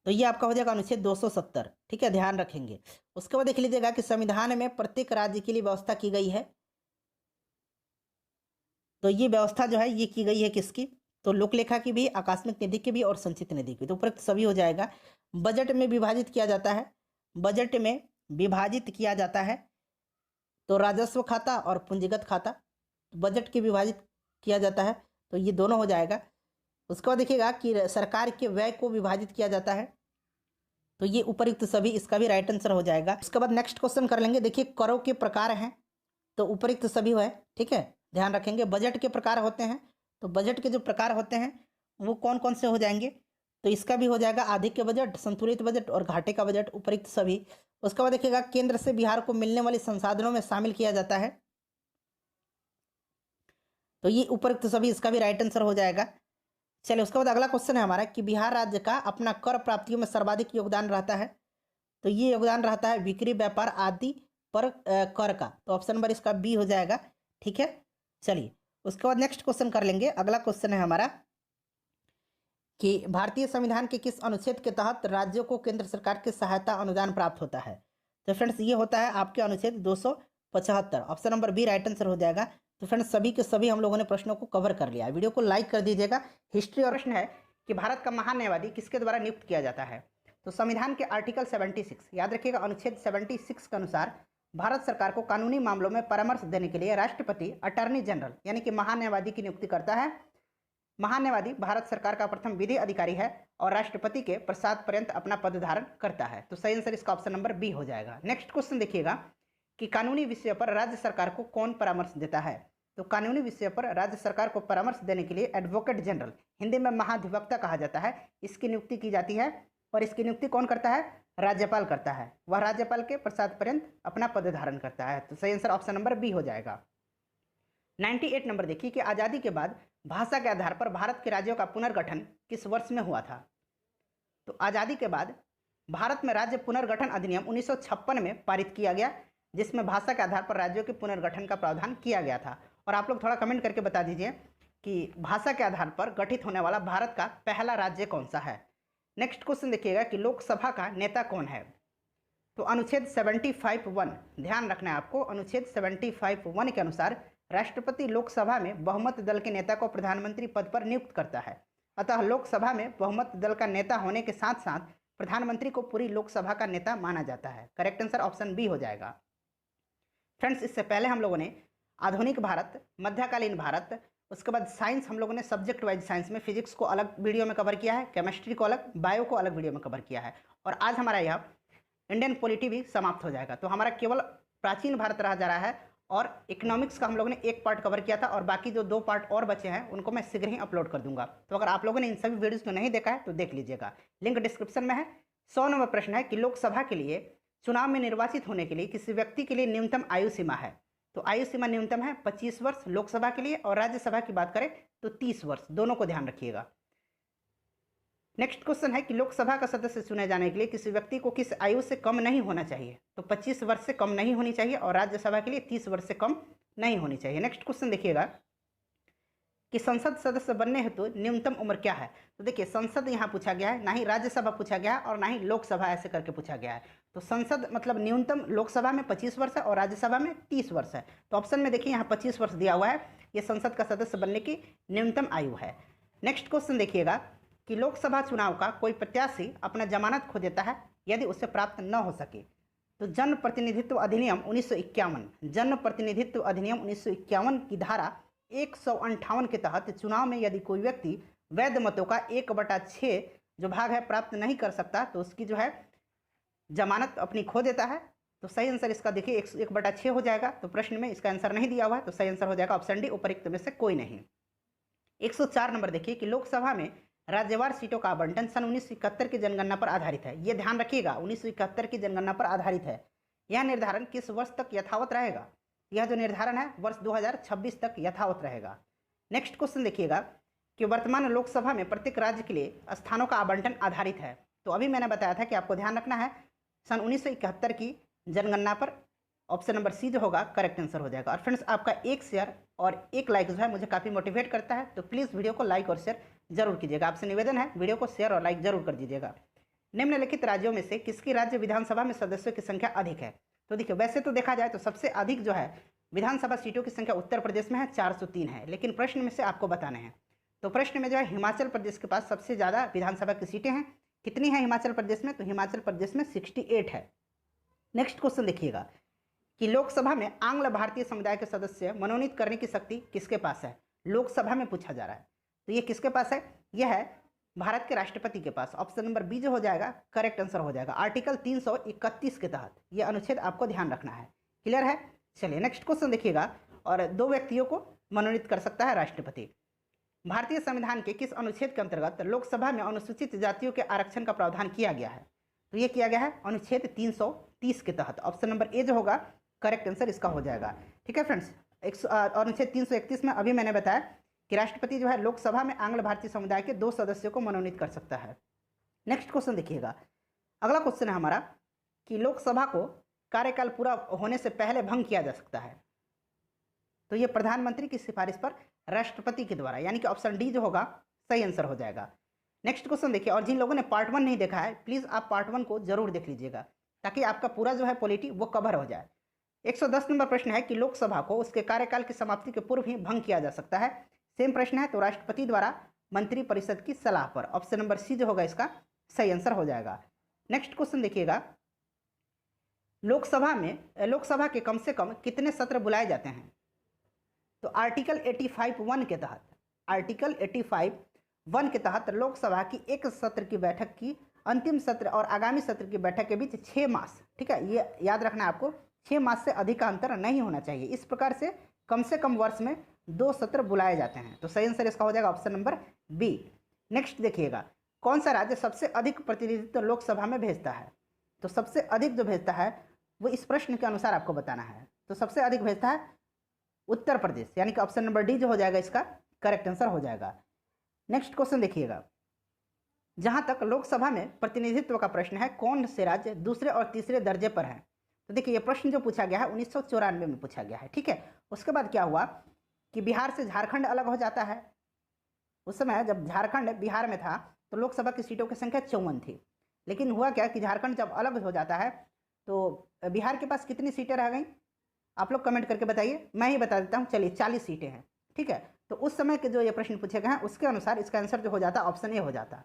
तो ये आपका हो जाएगा अनुच्छेद 270। ठीक है, ध्यान रखेंगे। उसके बाद देख लीजिएगा कि संविधान में प्रत्येक राज्य के लिए व्यवस्था की गई है। तो ये व्यवस्था जो है ये की गई है किसकी? तो लोकलेखा की भी, आकस्मिक निधि की भी और संचित निधि की, तो उपरोक्त सभी हो जाएगा। बजट में विभाजित किया जाता है, बजट में विभाजित किया जाता है, तो राजस्व खाता और पूंजीगत खाता, बजट के विभाजित किया जाता है, तो ये दोनों हो जाएगा। उसके बाद देखिएगा कि सरकार के व्यय को विभाजित किया जाता है, तो ये उपयुक्त सभी, इसका भी राइट आंसर हो जाएगा। उसके बाद नेक्स्ट क्वेश्चन कर लेंगे। देखिए करों के प्रकार हैं, तो उपयुक्त सभी है। ठीक है, ध्यान रखेंगे। बजट के प्रकार होते हैं, तो बजट के जो प्रकार होते हैं वो कौन कौन से हो जाएंगे? तो इसका भी हो जाएगा आधिक के बजट, संतुलित बजट और घाटे का बजट, उपयुक्त सभी। उसके बाद देखिएगा केंद्र से बिहार को मिलने वाले संसाधनों में शामिल किया जाता है, तो ये उपयुक्त सभी, इसका भी राइट आंसर हो जाएगा। चलिए उसके बाद अगला क्वेश्चन है हमारा कि बिहार राज्य का अपना कर प्राप्तियों में सर्वाधिक योगदान रहता है, तो ये योगदान रहता है बिक्री, व्यापार आदि पर कर का, तो ऑप्शन नंबर इसका बी हो जाएगा। ठीक है, चलिए उसके बाद नेक्स्ट क्वेश्चन कर लेंगे। अगला क्वेश्चन है हमारा कि भारतीय संविधान के किस अनुच्छेद के तहत राज्यों को केंद्र सरकार की सहायता अनुदान प्राप्त होता है। तो फ्रेंड्स ये होता है आपके अनुच्छेद 275। Option number B right answer हो जाएगा। तो फ्रेंड्स सभी के सभी हम लोगों ने प्रश्नों को कवर कर लिया। वीडियो को लाइक कर दीजिएगा। हिस्ट्री और प्रश्न है कि भारत का महान न्यायवादी किसके द्वारा नियुक्त किया जाता है। तो संविधान के आर्टिकल 76 याद रखिएगा, अनुच्छेद 76 के अनुसार भारत सरकार को कानूनी मामलों में परामर्श देने के लिए राष्ट्रपति अटॉर्नी जनरल यानी कि महान्यायवादी की नियुक्ति करता है। महान्यायवादी भारत सरकार का प्रथम विधि अधिकारी है और राष्ट्रपति के प्रसाद पर्यंत अपना पद धारण करता है। तो सही आंसर इसका ऑप्शन नंबर बी हो जाएगा। नेक्स्ट क्वेश्चन देखिएगा कि कानूनी विषय पर राज्य सरकार को कौन परामर्श देता है। तो कानूनी विषय पर राज्य सरकार को परामर्श देने के लिए एडवोकेट जनरल, हिंदी में महाधिवक्ता कहा जाता है, इसकी नियुक्ति की जाती है। और इसकी नियुक्ति कौन करता है? राज्यपाल करता है। वह राज्यपाल के प्रसाद पर्यंत अपना पद धारण करता है। तो सही आंसर ऑप्शन नंबर बी हो जाएगा। 98 नंबर देखिए कि आज़ादी के बाद भाषा के आधार पर भारत के राज्यों का पुनर्गठन किस वर्ष में हुआ था। तो आज़ादी के बाद भारत में राज्य पुनर्गठन अधिनियम 1956 में पारित किया गया, जिसमें भाषा के आधार पर राज्यों के पुनर्गठन का प्रावधान किया गया था। और आप लोग थोड़ा कमेंट करके बता दीजिए कि भाषा के आधार पर गठित होने वाला भारत का पहला राज्य कौन सा है। नेक्स्ट क्वेश्चन देखिएगा कि लोकसभा का नेता कौन है। तो अनुच्छेद 75(1) ध्यान रखना है आपको। अनुच्छेद 75(1) के अनुसार राष्ट्रपति लोकसभा में बहुमत दल के नेता को प्रधानमंत्री पद पर नियुक्त करता है। अतः लोकसभा में बहुमत दल का नेता होने के साथ साथ प्रधानमंत्री को पूरी लोकसभा का नेता माना जाता है। करेक्ट आंसर ऑप्शन बी हो जाएगा। फ्रेंड्स इससे पहले हम लोगों ने आधुनिक भारत, मध्यकालीन भारत, उसके बाद साइंस हम लोगों ने सब्जेक्ट वाइज साइंस में फिजिक्स को अलग वीडियो में कवर किया है, केमिस्ट्री को अलग, बायो को अलग वीडियो में कवर किया है। और आज हमारा यह इंडियन पॉलिटी भी समाप्त हो जाएगा। तो हमारा केवल प्राचीन भारत रह जा रहा है और इकोनॉमिक्स का हम लोगों ने एक पार्ट कवर किया था और बाकी जो 2 पार्ट और बचे हैं उनको मैं शीघ्र ही अपलोड कर दूंगा। तो अगर आप लोगों ने इन सभी वीडियोज़ को नहीं देखा है तो देख लीजिएगा, लिंक डिस्क्रिप्शन में है। 100 नंबर प्रश्न है कि लोकसभा के लिए चुनाव में निर्वाचित होने के लिए किसी व्यक्ति के लिए न्यूनतम आयु सीमा है। तो आयु सीमा न्यूनतम है 25 वर्ष लोकसभा के लिए, और राज्यसभा की बात करें तो 30 वर्ष, दोनों को ध्यान रखिएगा। नेक्स्ट क्वेश्चन है कि लोकसभा का सदस्य चुने जाने के लिए किसी व्यक्ति को किस आयु से कम नहीं होना चाहिए। तो 25 वर्ष से कम नहीं होनी चाहिए और राज्यसभा के लिए 30 वर्ष से कम नहीं होनी चाहिए। नेक्स्ट क्वेश्चन देखिएगा कि संसद सदस्य बनने हेतु न्यूनतम उम्र क्या है। तो देखिए संसद यहाँ पूछा गया है, ना ही राज्यसभा पूछा गया है और ना ही लोकसभा ऐसे करके पूछा गया है। तो संसद मतलब न्यूनतम लोकसभा में 25 वर्ष है और राज्यसभा में 30 वर्ष है। तो ऑप्शन में देखिए यहाँ 25 वर्ष दिया हुआ है, ये संसद का सदस्य बनने की न्यूनतम आयु है। नेक्स्ट क्वेश्चन देखिएगा कि लोकसभा चुनाव का कोई प्रत्याशी अपना जमानत खो देता है यदि उससे प्राप्त न हो सके। तो जन प्रतिनिधित्व अधिनियम 1951, जन प्रतिनिधित्व अधिनियम 1951 की धारा 158 के तहत चुनाव में यदि कोई व्यक्ति वैध मतों का 1/6 जो भाग है प्राप्त नहीं कर सकता तो उसकी जो है जमानत अपनी खो देता है। तो सही आंसर इसका देखिए 1/6 हो जाएगा। तो प्रश्न में इसका आंसर नहीं दिया हुआ है, तो सही आंसर हो जाएगा ऑप्शन डी, उपरोक्त में से कोई नहीं। 104 नंबर देखिए कि लोकसभा में राज्यवार सीटों का आवंटन सन 1971 की जनगणना पर आधारित है। यह ध्यान रखिएगा 1971 की जनगणना पर आधारित है। यह निर्धारण किस वर्ष तक यथावत रहेगा। यह जो निर्धारण है वर्ष 2026 तक यथावत रहेगा। नेक्स्ट क्वेश्चन देखिएगा कि वर्तमान लोकसभा में प्रत्येक राज्य के लिए स्थानों का आवंटन आधारित है। तो अभी मैंने बताया था कि आपको ध्यान रखना है सन 1971 की जनगणना पर। ऑप्शन नंबर सी जो होगा करेक्ट आंसर हो जाएगा। और फ्रेंड्स आपका एक शेयर और एक लाइक जो है मुझे काफ़ी मोटिवेट करता है, तो प्लीज़ वीडियो को लाइक और शेयर जरूर कीजिएगा। आपसे निवेदन है वीडियो को शेयर और लाइक जरूर कर दीजिएगा। निम्नलिखित राज्यों में से किसकी राज्य विधानसभा में सदस्यों की संख्या अधिक है। तो देखिए वैसे तो देखा जाए तो सबसे अधिक जो है विधानसभा सीटों की संख्या उत्तर प्रदेश में है, 403 है, लेकिन प्रश्न में से आपको बताने हैं। तो प्रश्न में जो है हिमाचल प्रदेश के पास सबसे ज़्यादा विधानसभा की सीटें हैं। कितनी है हिमाचल प्रदेश में? तो हिमाचल प्रदेश में 68 है। नेक्स्ट क्वेश्चन देखिएगा कि लोकसभा में आंग्ल भारतीय समुदाय के सदस्य मनोनीत करने की शक्ति किसके पास है। लोकसभा में पूछा जा रहा है, तो ये किसके पास है? यह है भारत के राष्ट्रपति के पास। ऑप्शन नंबर बी जो हो जाएगा करेक्ट आंसर हो जाएगा। आर्टिकल 331 के तहत यह अनुच्छेद आपको ध्यान रखना है। क्लियर है? चलिए नेक्स्ट क्वेश्चन देखिएगा। और 2 व्यक्तियों को मनोनीत कर सकता है राष्ट्रपति। भारतीय संविधान के किस अनुच्छेद के अंतर्गत लोकसभा में अनुसूचित जातियों के आरक्षण का प्रावधान किया गया है। तो ये किया गया है अनुच्छेद 330 के तहत। ऑप्शन नंबर ए जो होगा करेक्ट आंसर इसका हो जाएगा। ठीक है फ्रेंड्स, अनुच्छेद 331 में अभी मैंने बताया कि राष्ट्रपति जो है लोकसभा में आंग्ल भारतीय समुदाय के 2 सदस्यों को मनोनीत कर सकता है। नेक्स्ट क्वेश्चन देखिएगा। अगला क्वेश्चन है हमारा कि लोकसभा को कार्यकाल पूरा होने से पहले भंग किया जा सकता है। तो ये प्रधानमंत्री की सिफारिश पर राष्ट्रपति के द्वारा, यानी कि ऑप्शन डी जो होगा सही आंसर हो जाएगा। नेक्स्ट क्वेश्चन देखिए, और जिन लोगों ने पार्ट 1 नहीं देखा है प्लीज़ आप पार्ट 1 को जरूर देख लीजिएगा ताकि आपका पूरा जो है पॉलिटी वो कवर हो जाए। 110 नंबर प्रश्न है कि लोकसभा को उसके कार्यकाल की समाप्ति के पूर्व ही भंग किया जा सकता है। सेम प्रश्न है, तो राष्ट्रपति द्वारा मंत्रिपरिषद की सलाह पर। ऑप्शन नंबर सी जो होगा इसका सही आंसर हो जाएगा। नेक्स्ट क्वेश्चन देखिएगा, लोकसभा के कम से कम कितने सत्र बुलाए जाते हैं? तो आर्टिकल 85(1) के तहत, आर्टिकल 85(1) के तहत लोकसभा की एक सत्र की बैठक की अंतिम सत्र और आगामी सत्र की बैठक के बीच 6 मास, ठीक है, ये याद रखना है आपको, 6 मास से अधिक का अंतर नहीं होना चाहिए। इस प्रकार से कम वर्ष में 2 सत्र बुलाए जाते हैं। तो सही आंसर इसका हो जाएगा ऑप्शन नंबर बी। नेक्स्ट देखिएगा, कौन सा राज्य सबसे अधिक प्रतिनिधित्व लोकसभा में भेजता है? तो सबसे अधिक जो भेजता है वो इस प्रश्न के अनुसार आपको बताना है। तो सबसे अधिक भेजता है उत्तर प्रदेश, यानी कि ऑप्शन नंबर डी जो हो जाएगा इसका करेक्ट आंसर हो जाएगा। नेक्स्ट क्वेश्चन देखिएगा, जहां तक लोकसभा में प्रतिनिधित्व का प्रश्न है, कौन से राज्य दूसरे और तीसरे दर्जे पर हैं? तो देखिए ये प्रश्न जो पूछा गया है 1994 में पूछा गया है, ठीक है। उसके बाद क्या हुआ कि बिहार से झारखंड अलग हो जाता है। उस समय जब झारखंड बिहार में था तो लोकसभा की सीटों की संख्या 54 थी, लेकिन हुआ क्या कि झारखंड जब अलग हो जाता है तो बिहार के पास कितनी सीटें रह गई? आप लोग कमेंट करके बताइए, मैं ही बता देता हूँ। चलिए 40 सीटें हैं, ठीक है। तो उस समय के जो ये प्रश्न पूछे गए हैं उसके अनुसार इसका आंसर जो हो जाता ऑप्शन ए हो जाता।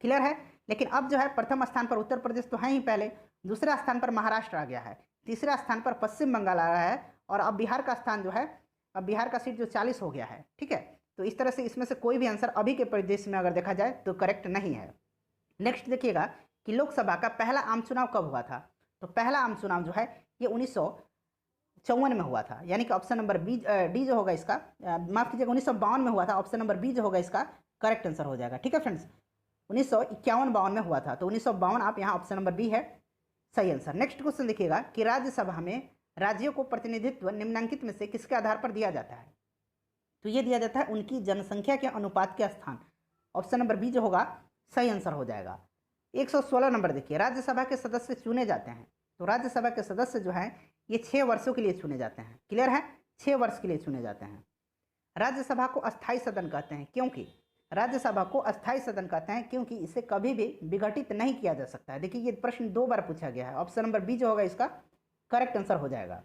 क्लियर है। लेकिन अब जो है प्रथम स्थान पर उत्तर प्रदेश तो है ही पहले, दूसरा स्थान पर महाराष्ट्र आ गया है, तीसरा स्थान पर पश्चिम बंगाल आ रहा है, और अब बिहार का स्थान जो है, अब बिहार का सीट जो 40 हो गया है, ठीक है। तो इस तरह से इसमें से कोई भी आंसर अभी के परिदृश्य में अगर देखा जाए तो करेक्ट नहीं है। नेक्स्ट देखिएगा कि लोकसभा का पहला आम चुनाव कब हुआ था? तो पहला आम चुनाव जो है ये 1954 में हुआ था, यानी कि ऑप्शन नंबर बी डी जो होगा इसका, माफ कीजिएगा 1952 में हुआ था, ऑप्शन नंबर बी जो होगा इसका करेक्ट आंसर हो जाएगा, ठीक है फ्रेंड्स। 1951-52 में हुआ था, तो 1952 आप यहाँ ऑप्शन नंबर बी है सही आंसर। नेक्स्ट क्वेश्चन देखिएगा कि राज्यसभा में राज्यों को प्रतिनिधित्व निम्नलिखित में से किसके आधार पर दिया जाता है? तो ये दिया जाता है उनकी जनसंख्या के अनुपात के स्थान। ऑप्शन नंबर बी जो होगा सही आंसर हो जाएगा। 116 नंबर देखिए, राज्यसभा के सदस्य चुने जाते हैं। तो राज्यसभा के सदस्य जो हैं ये 6 वर्षों के लिए चुने जाते हैं। क्लियर है, 6 वर्ष के लिए चुने जाते हैं। राज्यसभा को अस्थायी सदन कहते हैं, क्योंकि राज्यसभा को अस्थायी सदन कहते हैं क्योंकि इसे कभी भी विघटित नहीं किया जा सकता है। देखिए ये प्रश्न 2 बार पूछा गया है, ऑप्शन नंबर बी जो होगा इसका करेक्ट आंसर हो जाएगा।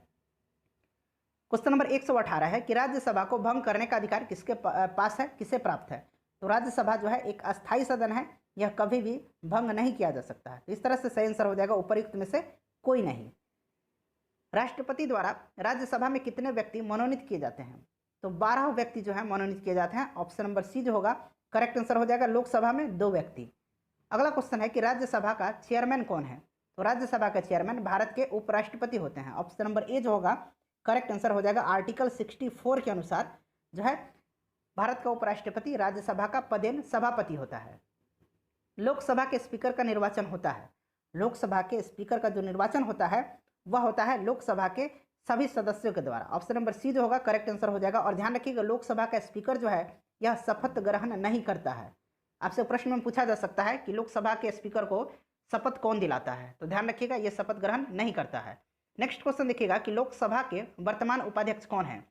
क्वेश्चन नंबर 118 है कि राज्यसभा को भंग करने का अधिकार किसके पास है, किसे प्राप्त है? तो राज्यसभा जो है एक अस्थायी सदन है, यह कभी भी भंग नहीं किया जा सकता है। तो इस तरह से सही आंसर हो जाएगा उपयुक्त में से कोई नहीं। राष्ट्रपति द्वारा राज्यसभा में कितने व्यक्ति मनोनीत किए जाते हैं? तो 12 व्यक्ति जो है मनोनीत किए जाते हैं। ऑप्शन नंबर सी जो होगा करेक्ट आंसर हो जाएगा। लोकसभा में 2 व्यक्ति। अगला क्वेश्चन है कि राज्यसभा का चेयरमैन कौन है? तो राज्यसभा का चेयरमैन भारत के उपराष्ट्रपति होते हैं। ऑप्शन नंबर ए जो होगा करेक्ट आंसर हो जाएगा। आर्टिकल 64 के अनुसार जो है भारत का उपराष्ट्रपति राज्यसभा का पदेन सभापति होता है। लोकसभा के स्पीकर का निर्वाचन होता है। लोकसभा के स्पीकर का जो निर्वाचन होता है वह होता है लोकसभा के सभी सदस्यों के द्वारा। ऑप्शन नंबर सी जो होगा करेक्ट आंसर हो जाएगा। और ध्यान रखिएगा लोकसभा का स्पीकर जो है यह शपथ ग्रहण नहीं करता है। आपसे प्रश्न में पूछा जा सकता है कि लोकसभा के स्पीकर को शपथ कौन दिलाता है, तो ध्यान रखिएगा यह शपथ ग्रहण नहीं करता है। नेक्स्ट क्वेश्चन देखिएगा कि लोकसभा के वर्तमान उपाध्यक्ष कौन है?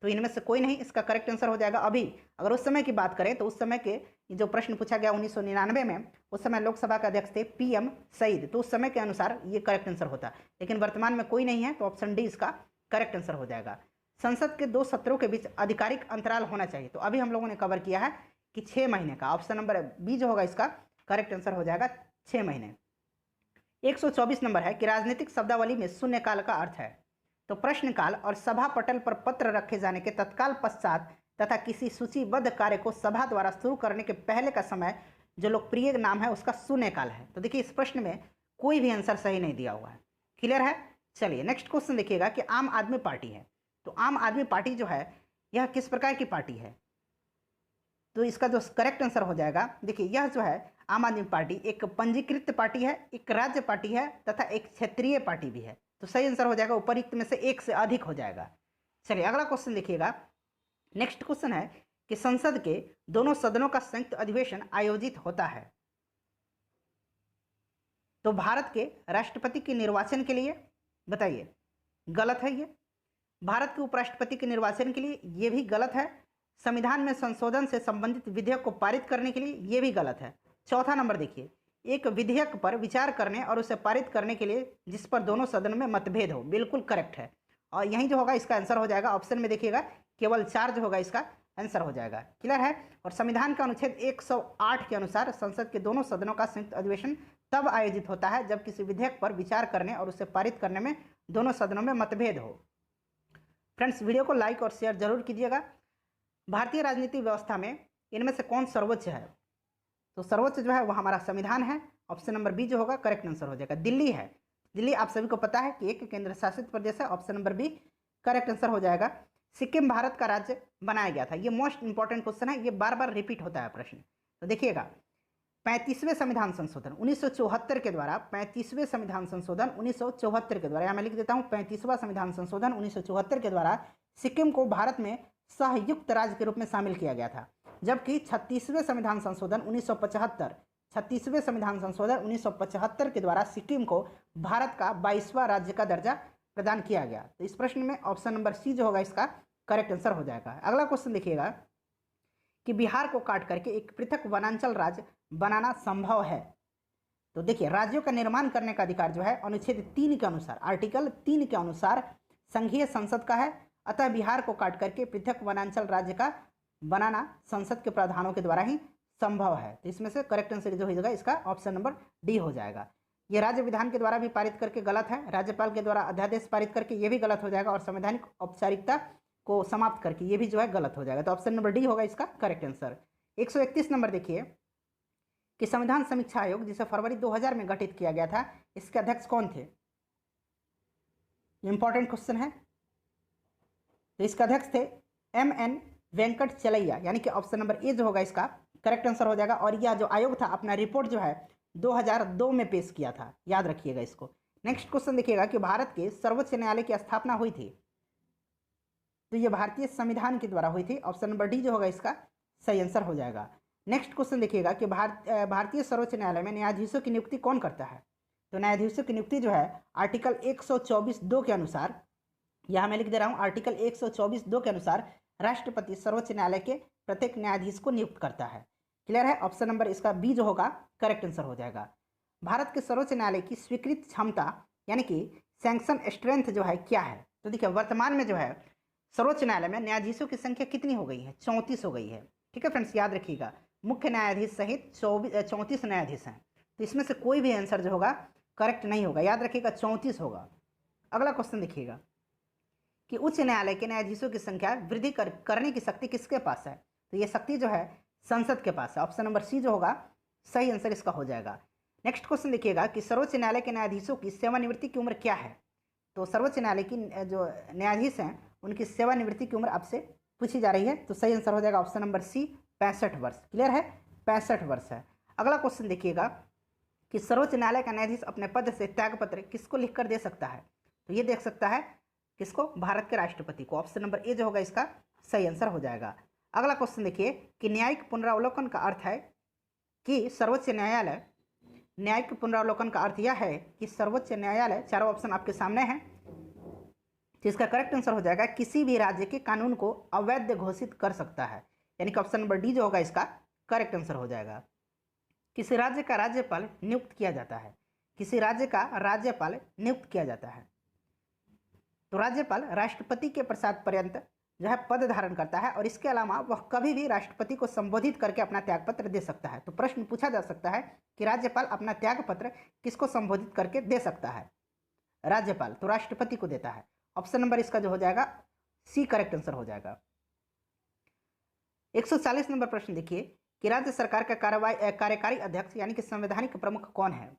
तो इनमें से कोई नहीं, इसका करेक्ट आंसर हो जाएगा। अभी अगर उस समय की बात करें तो उस समय के जो प्रश्न पूछा गया 1999 में, उस समय लोकसभा के अध्यक्ष थे पीएम सईद, तो उस समय के अनुसार ये करेक्ट आंसर होता। लेकिन वर्तमान में कोई नहीं है, तो ऑप्शन डी इसका करेक्ट आंसर हो जाएगा। संसद के 2 सत्रों के बीच आधिकारिक अंतराल होना चाहिए। तो अभी हम लोगों ने कवर किया है कि 6 महीने का। ऑप्शन नंबर बी जो होगा इसका करेक्ट आंसर हो जाएगा 6 महीने। 124 नंबर है कि राजनीतिक शब्दावली में शून्यकाल का अर्थ है। तो प्रश्नकाल और सभा पटल पर पत्र रखे जाने के तत्काल पश्चात तथा किसी सूचीबद्ध कार्य को सभा द्वारा शुरू करने के पहले का समय जो लोकप्रिय नाम है उसका शून्यकाल है। तो देखिए इस प्रश्न में कोई भी आंसर सही नहीं दिया हुआ है। क्लियर है। चलिए नेक्स्ट क्वेश्चन देखिएगा कि आम आदमी पार्टी है। तो आम आदमी पार्टी जो है यह किस प्रकार की पार्टी है? तो इसका जो करेक्ट आंसर हो जाएगा, देखिए यह जो है आम आदमी पार्टी एक पंजीकृत पार्टी है, एक राज्य पार्टी है तथा एक क्षेत्रीय पार्टी भी है। तो सही आंसर हो जाएगा उपयुक्त में से एक से अधिक हो जाएगा। चलिए अगला क्वेश्चन देखिएगा। नेक्स्ट क्वेश्चन है कि संसद के दोनों सदनों का संयुक्त अधिवेशन आयोजित होता है। तो भारत के राष्ट्रपति के निर्वाचन के लिए, बताइए गलत है ये। भारत के उपराष्ट्रपति के निर्वाचन के लिए, ये भी गलत है। संविधान में संशोधन से संबंधित विधेयक को पारित करने के लिए, ये भी गलत है। चौथा नंबर देखिए, एक विधेयक पर विचार करने और उसे पारित करने के लिए जिस पर दोनों सदन में मतभेद हो, बिल्कुल करेक्ट है। और यही जो होगा इसका आंसर हो जाएगा, ऑप्शन में देखिएगा केवल 4 जो होगा इसका आंसर हो जाएगा। क्लियर है। और संविधान के अनुच्छेद 108 के अनुसार संसद के दोनों सदनों का संयुक्त अधिवेशन तब आयोजित होता है जब किसी विधेयक पर विचार करने और उसे पारित करने में दोनों सदनों में मतभेद हो। फ्रेंड्स, वीडियो को लाइक और शेयर जरूर कीजिएगा। भारतीय राजनीतिक व्यवस्था में इनमें से कौन सर्वोच्च है? तो सर्वोच्च जो है वह हमारा संविधान है। ऑप्शन नंबर बी जो होगा करेक्ट आंसर हो जाएगा। दिल्ली है। दिल्ली आप सभी को पता है कि एक केंद्र शासित प्रदेश है। Option number B correct answer हो जाएगा। सिक्किम भारत का राज्य बनाया गया था। ये मोस्ट इंपॉर्टेंट क्वेश्चन है, ये बार बार रिपीट होता है प्रश्न। तो देखिएगा, 35वें संविधान संशोधन 1974 के द्वारा, 35वें संविधान संशोधन 1974 के द्वारा, यहाँ मैं लिख देता हूँ 35वां संविधान संशोधन 1974 के द्वारा सिक्किम को भारत में सहयुक्त राज्य के रूप में शामिल किया गया था। जबकि 36वें संविधान संशोधन 1975, 36वें संविधान संशोधन 1975 के द्वारा सिक्किम को भारत का 22वां राज्य का दर्जा प्रदान किया गया। तो इस प्रश्न में ऑप्शन नंबर सी जो होगा इसका करेक्ट आंसर हो जाएगा। अगला क्वेश्चन देखिएगा कि बिहार को काट करके एक पृथक वनांचल राज्य बनाना संभव है? तो देखिए, राज्यों का निर्माण करने का अधिकार जो है अनुच्छेद 3 के अनुसार, आर्टिकल 3 के अनुसार संघीय संसद का है। अतः बिहार को काट करके पृथक वनांचल राज्य का बनाना संसद के प्रावधानों के द्वारा ही संभव है। तो इसमें से करेक्ट आंसर जो हो जाएगा इसका ऑप्शन नंबर डी हो जाएगा। ये राज्य विधान के द्वारा भी पारित करके गलत है, राज्यपाल के द्वारा अध्यादेश पारित करके ये भी गलत हो जाएगा, और संवैधानिक औपचारिकता को समाप्त करके ये भी जो है गलत हो जाएगा। तो ऑप्शन नंबर डी होगा इसका करेक्ट आंसर। 131 नंबर देखिए कि संविधान समीक्षा आयोग जिसे फरवरी 2000 में गठित किया गया था, इसके अध्यक्ष कौन थे? इंपॉर्टेंट क्वेश्चन है। तो इसके अध्यक्ष थे MN वेंकट चलैया, यानी कि ऑप्शन नंबर ए जो होगा इसका करेक्ट आंसर हो जाएगा। और यह जो आयोग था अपना रिपोर्ट जो है 2002 में पेश किया था, याद रखिएगा इसको। नेक्स्ट क्वेश्चन देखिएगा कि भारत के सर्वोच्च न्यायालय की स्थापना हुई थी, तो ये भारतीय संविधान के द्वारा हुई थी। ऑप्शन नंबर डी जो होगा इसका सही आंसर हो जाएगा। नेक्स्ट क्वेश्चन देखिएगा कि भारतीय सर्वोच्च न्यायालय में न्यायाधीशों की नियुक्ति कौन करता है? तो न्यायाधीशों की नियुक्ति जो है आर्टिकल 124(2) के अनुसार, यहाँ मैं लिख दे रहा हूँ, आर्टिकल 124(2) के अनुसार राष्ट्रपति सर्वोच्च न्यायालय के प्रत्येक न्यायाधीश को नियुक्त करता है। क्लियर है। ऑप्शन नंबर इसका बी जो होगा करेक्ट आंसर हो जाएगा। भारत के सर्वोच्च न्यायालय की स्वीकृत क्षमता यानी कि सैंक्शन स्ट्रेंथ जो है क्या है? तो देखिए, वर्तमान में जो है सर्वोच्च न्यायालय में न्यायाधीशों की संख्या कितनी हो गई है? 34 हो गई है। ठीक है फ्रेंड्स, याद रखिएगा, मुख्य न्यायाधीश सहित 34 न्यायाधीश हैं। तो इसमें से कोई भी आंसर जो होगा करेक्ट नहीं होगा, याद रखिएगा 34 होगा। अगला क्वेश्चन देखिएगा कि उच्च न्यायालय के न्यायाधीशों की संख्या वृद्धि करने की शक्ति किसके पास है? तो ये शक्ति जो है संसद के पास है। ऑप्शन नंबर सी जो होगा सही आंसर इसका हो जाएगा। नेक्स्ट क्वेश्चन देखिएगा कि सर्वोच्च न्यायालय के न्यायाधीशों की सेवानिवृत्ति की उम्र क्या है? तो सर्वोच्च न्यायालय की जो न्यायाधीश हैं उनकी सेवानिवृत्ति की उम्र आपसे पूछी जा रही है, तो सही आंसर हो जाएगा ऑप्शन नंबर सी 65 वर्ष। क्लियर है, 65 वर्ष है। अगला क्वेश्चन देखिएगा कि सर्वोच्च न्यायालय का न्यायाधीश अपने पद से त्यागपत्र किसको लिखकर दे सकता है? तो ये देख सकता है किसको? भारत के राष्ट्रपति को। ऑप्शन नंबर ए जो होगा इसका सही आंसर हो जाएगा। अगला क्वेश्चन देखिए कि न्यायिक पुनरावलोकन का अर्थ है कि सर्वोच्च न्यायालय, न्यायिक पुनरावलोकन का अर्थ यह है कि सर्वोच्च न्यायालय, चारों ऑप्शन आपके सामने हैं, तो इसका करेक्ट आंसर हो जाएगा किसी भी राज्य के कानून को अवैध घोषित कर सकता है, यानी कि ऑप्शन नंबर डी जो होगा इसका करेक्ट आंसर हो जाएगा। किसी राज्य का राज्यपाल नियुक्त किया जाता है, किसी राज्य का राज्यपाल नियुक्त किया जाता है, तो राज्यपाल राष्ट्रपति के प्रसाद पर्यंत जो है पद धारण करता है, और इसके अलावा वह कभी भी राष्ट्रपति को संबोधित करके अपना त्यागपत्र दे सकता है। तो प्रश्न पूछा जा सकता है कि राज्यपाल अपना त्यागपत्र किसको संबोधित करके दे सकता है? राज्यपाल तो राष्ट्रपति को देता है। ऑप्शन नंबर इसका जो हो जाएगा सी करेक्ट आंसर हो जाएगा। 140 नंबर प्रश्न देखिए कि राज्य सरकार का कार्यकारी अध्यक्ष यानी कि संवैधानिक प्रमुख कौन है?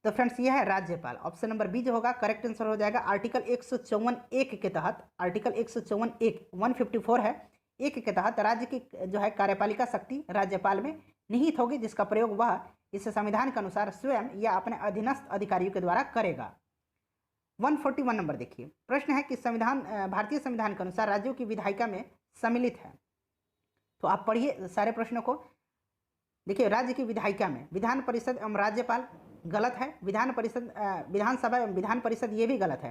तो फ्रेंड्स यह है राज्यपाल। ऑप्शन नंबर बी जो होगा करेक्ट आंसर हो जाएगा। आर्टिकल 154(1) के तहत, आर्टिकल 154(1) 154 है, 1 के तहत राज्य की जो है कार्यपालिका शक्ति राज्यपाल में निहित होगी, जिसका प्रयोग वह इस संविधान के अनुसार स्वयं या अपने अधीनस्थ अधिकारियों के द्वारा करेगा। 141 नंबर देखिए, प्रश्न है कि संविधान, भारतीय संविधान के अनुसार राज्यों की विधायिका में सम्मिलित है। तो आप पढ़िए सारे प्रश्नों को। देखिए, राज्य की विधायिका में विधान परिषद एवं राज्यपाल गलत है, विधानसभा एवं विधान परिषद ये भी गलत है।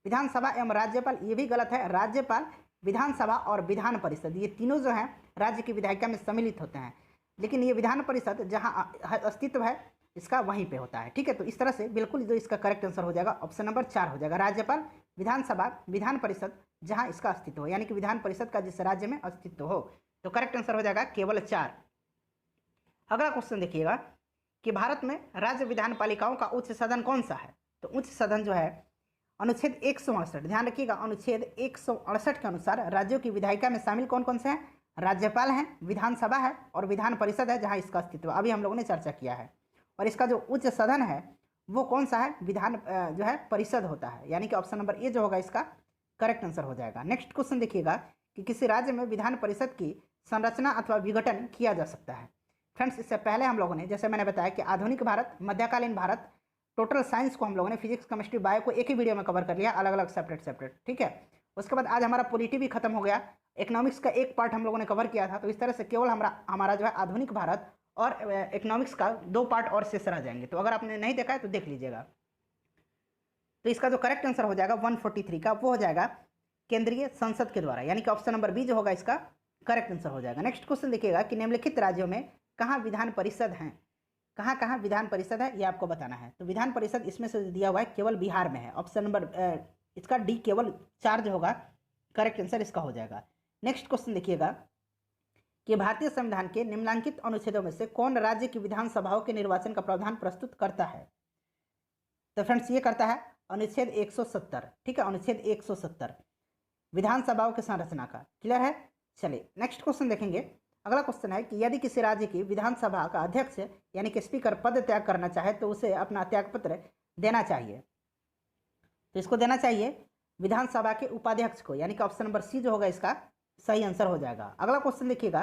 विधानसभा एवं राज्यपाल, ये भी गलत है। राज्यपाल, विधानसभा और विधान परिषद, ये तीनों जो हैं राज्य की विधायिका में सम्मिलित होते हैं, लेकिन ये विधान परिषद जहाँ अस्तित्व है इसका वहीं पे होता है। ठीक है, तो इस तरह से बिल्कुल जो इसका करेक्ट आंसर हो जाएगा ऑप्शन नंबर 4 हो जाएगा। राज्यपाल, विधानसभा, विधान परिषद जहाँ इसका अस्तित्व हो, यानी कि विधान परिषद का जिस राज्य में अस्तित्व हो, तो करेक्ट आंसर हो जाएगा केवल 4। अगला क्वेश्चन देखिएगा कि भारत में राज्य विधान पालिकाओं का उच्च सदन कौन सा है? तो उच्च सदन जो है अनुच्छेद 168, ध्यान रखिएगा, अनुच्छेद 168 के अनुसार राज्यों की विधायिका में शामिल कौन कौन से हैं? राज्यपाल हैं, विधानसभा है और विधान परिषद है जहां इसका अस्तित्व अभी हम लोगों ने चर्चा किया है। और इसका जो उच्च सदन है वो कौन सा है? विधान जो है परिषद होता है, यानी कि ऑप्शन नंबर ए जो होगा इसका करेक्ट आंसर हो जाएगा। नेक्स्ट क्वेश्चन देखिएगा कि किसी राज्य में विधान परिषद की संरचना अथवा विघटन किया जा सकता है। फ्रेंड्स, इससे पहले हम लोगों ने, जैसे मैंने बताया कि आधुनिक भारत, मध्यकालीन भारत, टोटल साइंस को हम लोगों ने फिजिक्स, केमिस्ट्री, बायो को एक ही वीडियो में कवर कर लिया, अलग अलग सेपरेट। ठीक है, उसके बाद आज हमारा पॉलिटी भी खत्म हो गया, इकोनॉमिक्स का एक पार्ट हम लोगों ने कवर किया था। तो इस तरह से केवल हमारा जो है आधुनिक भारत और इकोनॉमिक्स का 2 पार्ट और शेष रह जाएंगे। तो अगर आपने नहीं देखा है तो देख लीजिएगा। तो इसका जो करेक्ट आंसर हो जाएगा 143 का, वो हो जाएगा केंद्रीय संसद के द्वारा, यानी कि ऑप्शन नंबर बी जो होगा इसका करेक्ट आंसर हो जाएगा। नेक्स्ट क्वेश्चन देखिएगा कि निम्नलिखित राज्यों में कहाँ विधान परिषद हैं? कहाँ विधान परिषद है ये आपको बताना है। तो विधान परिषद इसमें से दिया हुआ है केवल बिहार में है, ऑप्शन नंबर इसका डी केवल 4 जो होगा करेक्ट आंसर इसका हो जाएगा। नेक्स्ट क्वेश्चन देखिएगा कि भारतीय संविधान के निम्नलिखित अनुच्छेदों में से कौन राज्य की विधानसभाओं के निर्वाचन का प्रावधान प्रस्तुत करता है? तो फ्रेंड्स ये करता है अनुच्छेद 170। ठीक है, अनुच्छेद 170 विधानसभाओं की संरचना का। क्लियर है? चलिए नेक्स्ट क्वेश्चन देखेंगे। अगला क्वेश्चन है कि यदि किसी राज्य की विधानसभा का अध्यक्ष यानी कि स्पीकर पद त्याग करना चाहे तो उसे अपना त्यागपत्र देना चाहिए। तो इसको देना चाहिए विधानसभा के उपाध्यक्ष को, यानी कि ऑप्शन नंबर सी जो होगा इसका सही आंसर हो जाएगा। अगला क्वेश्चन देखिएगा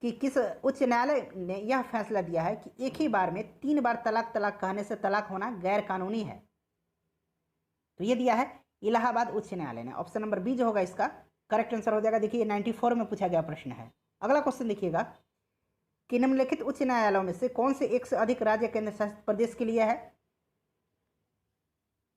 कि किस उच्च न्यायालय ने यह फैसला दिया है कि एक ही बार में 3 बार तलाक कहने से तलाक होना गैर कानूनी है? तो ये दिया है इलाहाबाद उच्च न्यायालय ने, ऑप्शन नंबर बी जो होगा इसका करेक्ट आंसर हो जाएगा। देखिए 94 में पूछा गया प्रश्न है। अगला क्वेश्चन देखिएगा कि निम्नलिखित उच्च न्यायालयों में से कौन से एक से अधिक राज्य केंद्र शासित प्रदेश के लिए है?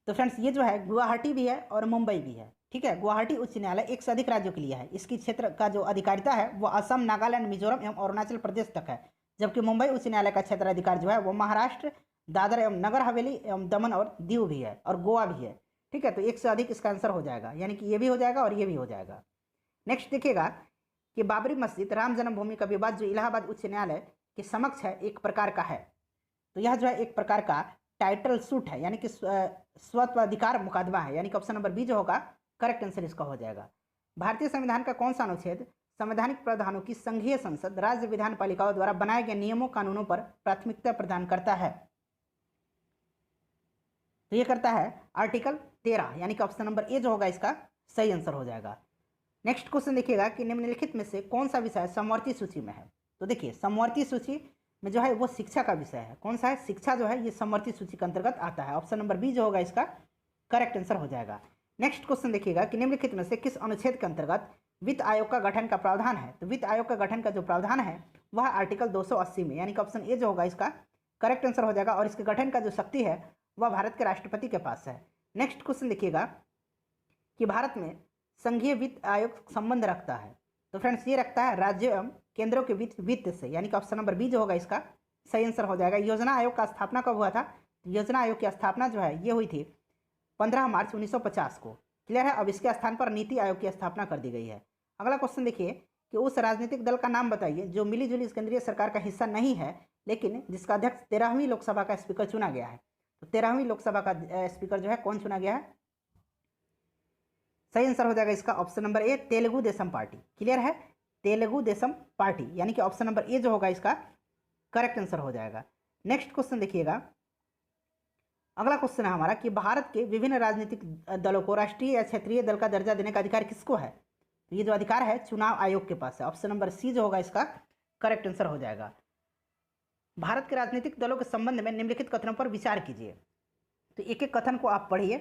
तो फ्रेंड्स ये जो है गुवाहाटी भी है और मुंबई भी है। ठीक है, गुवाहाटी उच्च न्यायालय एक से अधिक राज्यों के लिए है। इसकी क्षेत्र का जो अधिकारिता है वो असम, नागालैंड, मिजोरम एवं अरुणाचल प्रदेश तक है, जबकि मुंबई उच्च न्यायालय का क्षेत्राधिकार जो है वो महाराष्ट्र, दादर एवं नगर हवेली एवं दमन और दीव भी है और गोवा भी है। ठीक है, तो एक से अधिक इसका आंसर हो जाएगा, यानी कि ये भी हो जाएगा और ये भी हो जाएगा। नेक्स्ट देखिएगा कि बाबरी मस्जिद, राम जन्मभूमि का विवाद जो इलाहाबाद उच्च न्यायालय के समक्ष है एक प्रकार का है। तो यह जो है एक प्रकार का टाइटल सूट है, यानी कि स्वत्वाधिकार मुकदमा है, यानी कि ऑप्शन नंबर बी जो होगा करेक्ट आंसर इसका हो जाएगा। भारतीय संविधान का कौन सा अनुच्छेद संवैधानिक प्रावधानों की संघीय संसद राज्य विधान पालिकाओं द्वारा बनाए गए नियमों कानूनों पर प्राथमिकता प्रदान करता है? तो ये करता है आर्टिकल 13, यानी कि ऑप्शन नंबर ए जो होगा इसका सही आंसर हो जाएगा। नेक्स्ट क्वेश्चन देखिएगा कि निम्नलिखित में से कौन सा विषय समवर्ती सूची में है? तो देखिए समवर्ती सूची में जो है वो शिक्षा का विषय है। कौन सा है? शिक्षा जो है ये समवर्ती सूची के अंतर्गत आता है, ऑप्शन नंबर बी जो होगा इसका करेक्ट आंसर हो जाएगा। नेक्स्ट क्वेश्चन देखिएगा कि निम्नलिखित में से किस अनुच्छेद के अंतर्गत वित्त आयोग का गठन का प्रावधान है? तो वित्त आयोग का गठन का जो प्रावधान है वह आर्टिकल 280 में, यानी कि ऑप्शन ए जो होगा इसका करेक्ट आंसर हो जाएगा। और इसके गठन का जो शक्ति है वह भारत के राष्ट्रपति के पास है। नेक्स्ट क्वेश्चन देखिएगा कि भारत में संघीय वित्त आयोग संबंध रखता है। तो फ्रेंड्स ये रखता है राज्य एवं केंद्रों के वित्त से, यानी कि ऑप्शन नंबर बी जो होगा इसका सही आंसर हो जाएगा। योजना आयोग का स्थापना कब हुआ था? तो योजना आयोग की स्थापना जो है ये हुई थी 15 मार्च 1950 को। क्लियर है? अब इसके स्थान पर नीति आयोग की स्थापना कर दी गई है। अगला क्वेश्चन देखिए कि उस राजनीतिक दल का नाम बताइए जो मिलीजुली केंद्रीय सरकार का हिस्सा नहीं है लेकिन जिसका अध्यक्ष 13वीं लोकसभा का स्पीकर चुना गया है। तो 13वीं लोकसभा का स्पीकर जो है कौन चुना गया है? सही आंसर हो जाएगा इसका option number A, Telugu Desam party. Clear है? तेलुगु देशम पार्टी, यानी कि ऑप्शन नंबर ए जो होगा इसका करेक्ट आंसर हो जाएगा। नेक्स्ट क्वेश्चन देखिएगा। अगला क्वेश्चन है हमारा कि भारत के विभिन्न राजनीतिक दलों को राष्ट्रीय या क्षेत्रीय दल का दर्जा देने का अधिकार किसको है? तो ये जो अधिकार है चुनाव आयोग के पास है, ऑप्शन नंबर सी जो होगा इसका करेक्ट आंसर हो जाएगा। भारत के राजनीतिक दलों के संबंध में निम्नलिखित कथनों पर विचार कीजिए। तो एक एक कथन को आप पढ़िए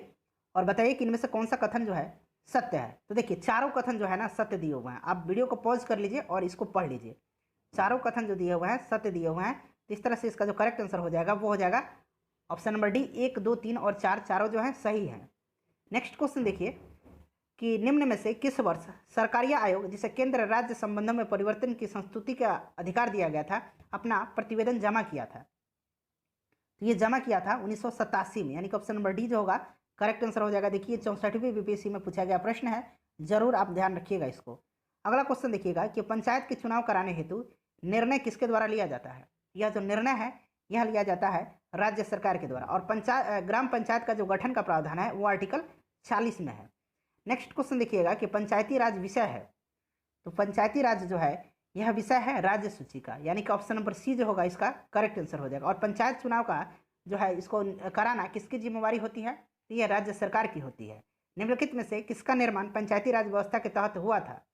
और बताइए कि इनमें से कौन सा कथन जो है सत्य है। तो देखिए चारों कथन जो है ना सत्य दिए हुए हैं। आप वीडियो को पॉज कर लीजिए और इसको पढ़ लीजिए। चारों कथन जो दिए हुए हैं सत्य दिए हुए हैं। तो इस तरह से इसका जो करेक्ट आंसर हो जाएगा वो हो जाएगा ऑप्शन नंबर डी, 1, 2, 3 और 4 चारों जो है सही है। नेक्स्ट क्वेश्चन देखिए कि निम्न में से किस वर्ष सरकारिया आयोग, जिसे केंद्र राज्य संबंधों में परिवर्तन की संस्तुति का अधिकार दिया गया था, अपना प्रतिवेदन जमा किया था? तो ये जमा किया था 1987 में, यानी कि ऑप्शन नंबर डी जो होगा करेक्ट आंसर हो जाएगा। देखिए 64वीं बीपीएससी में पूछा गया प्रश्न है, जरूर आप ध्यान रखिएगा इसको। अगला क्वेश्चन देखिएगा कि पंचायत के चुनाव कराने हेतु निर्णय किसके द्वारा लिया जाता है? यह जो निर्णय है यह लिया जाता है राज्य सरकार के द्वारा, और ग्राम पंचायत का जो गठन का प्रावधान है वो आर्टिकल 40 में है। नेक्स्ट क्वेश्चन देखिएगा कि पंचायती राज विषय है, तो पंचायती राज जो है यह विषय है राज्य सूची का, यानी कि ऑप्शन नंबर सी जो होगा इसका करेक्ट आंसर हो जाएगा। और पंचायत चुनाव का जो है इसको कराना किसकी जिम्मेवारी होती है? तो यह राज्य सरकार की होती है। निम्नलिखित में से किसका निर्माण पंचायती राज व्यवस्था के तहत हुआ था?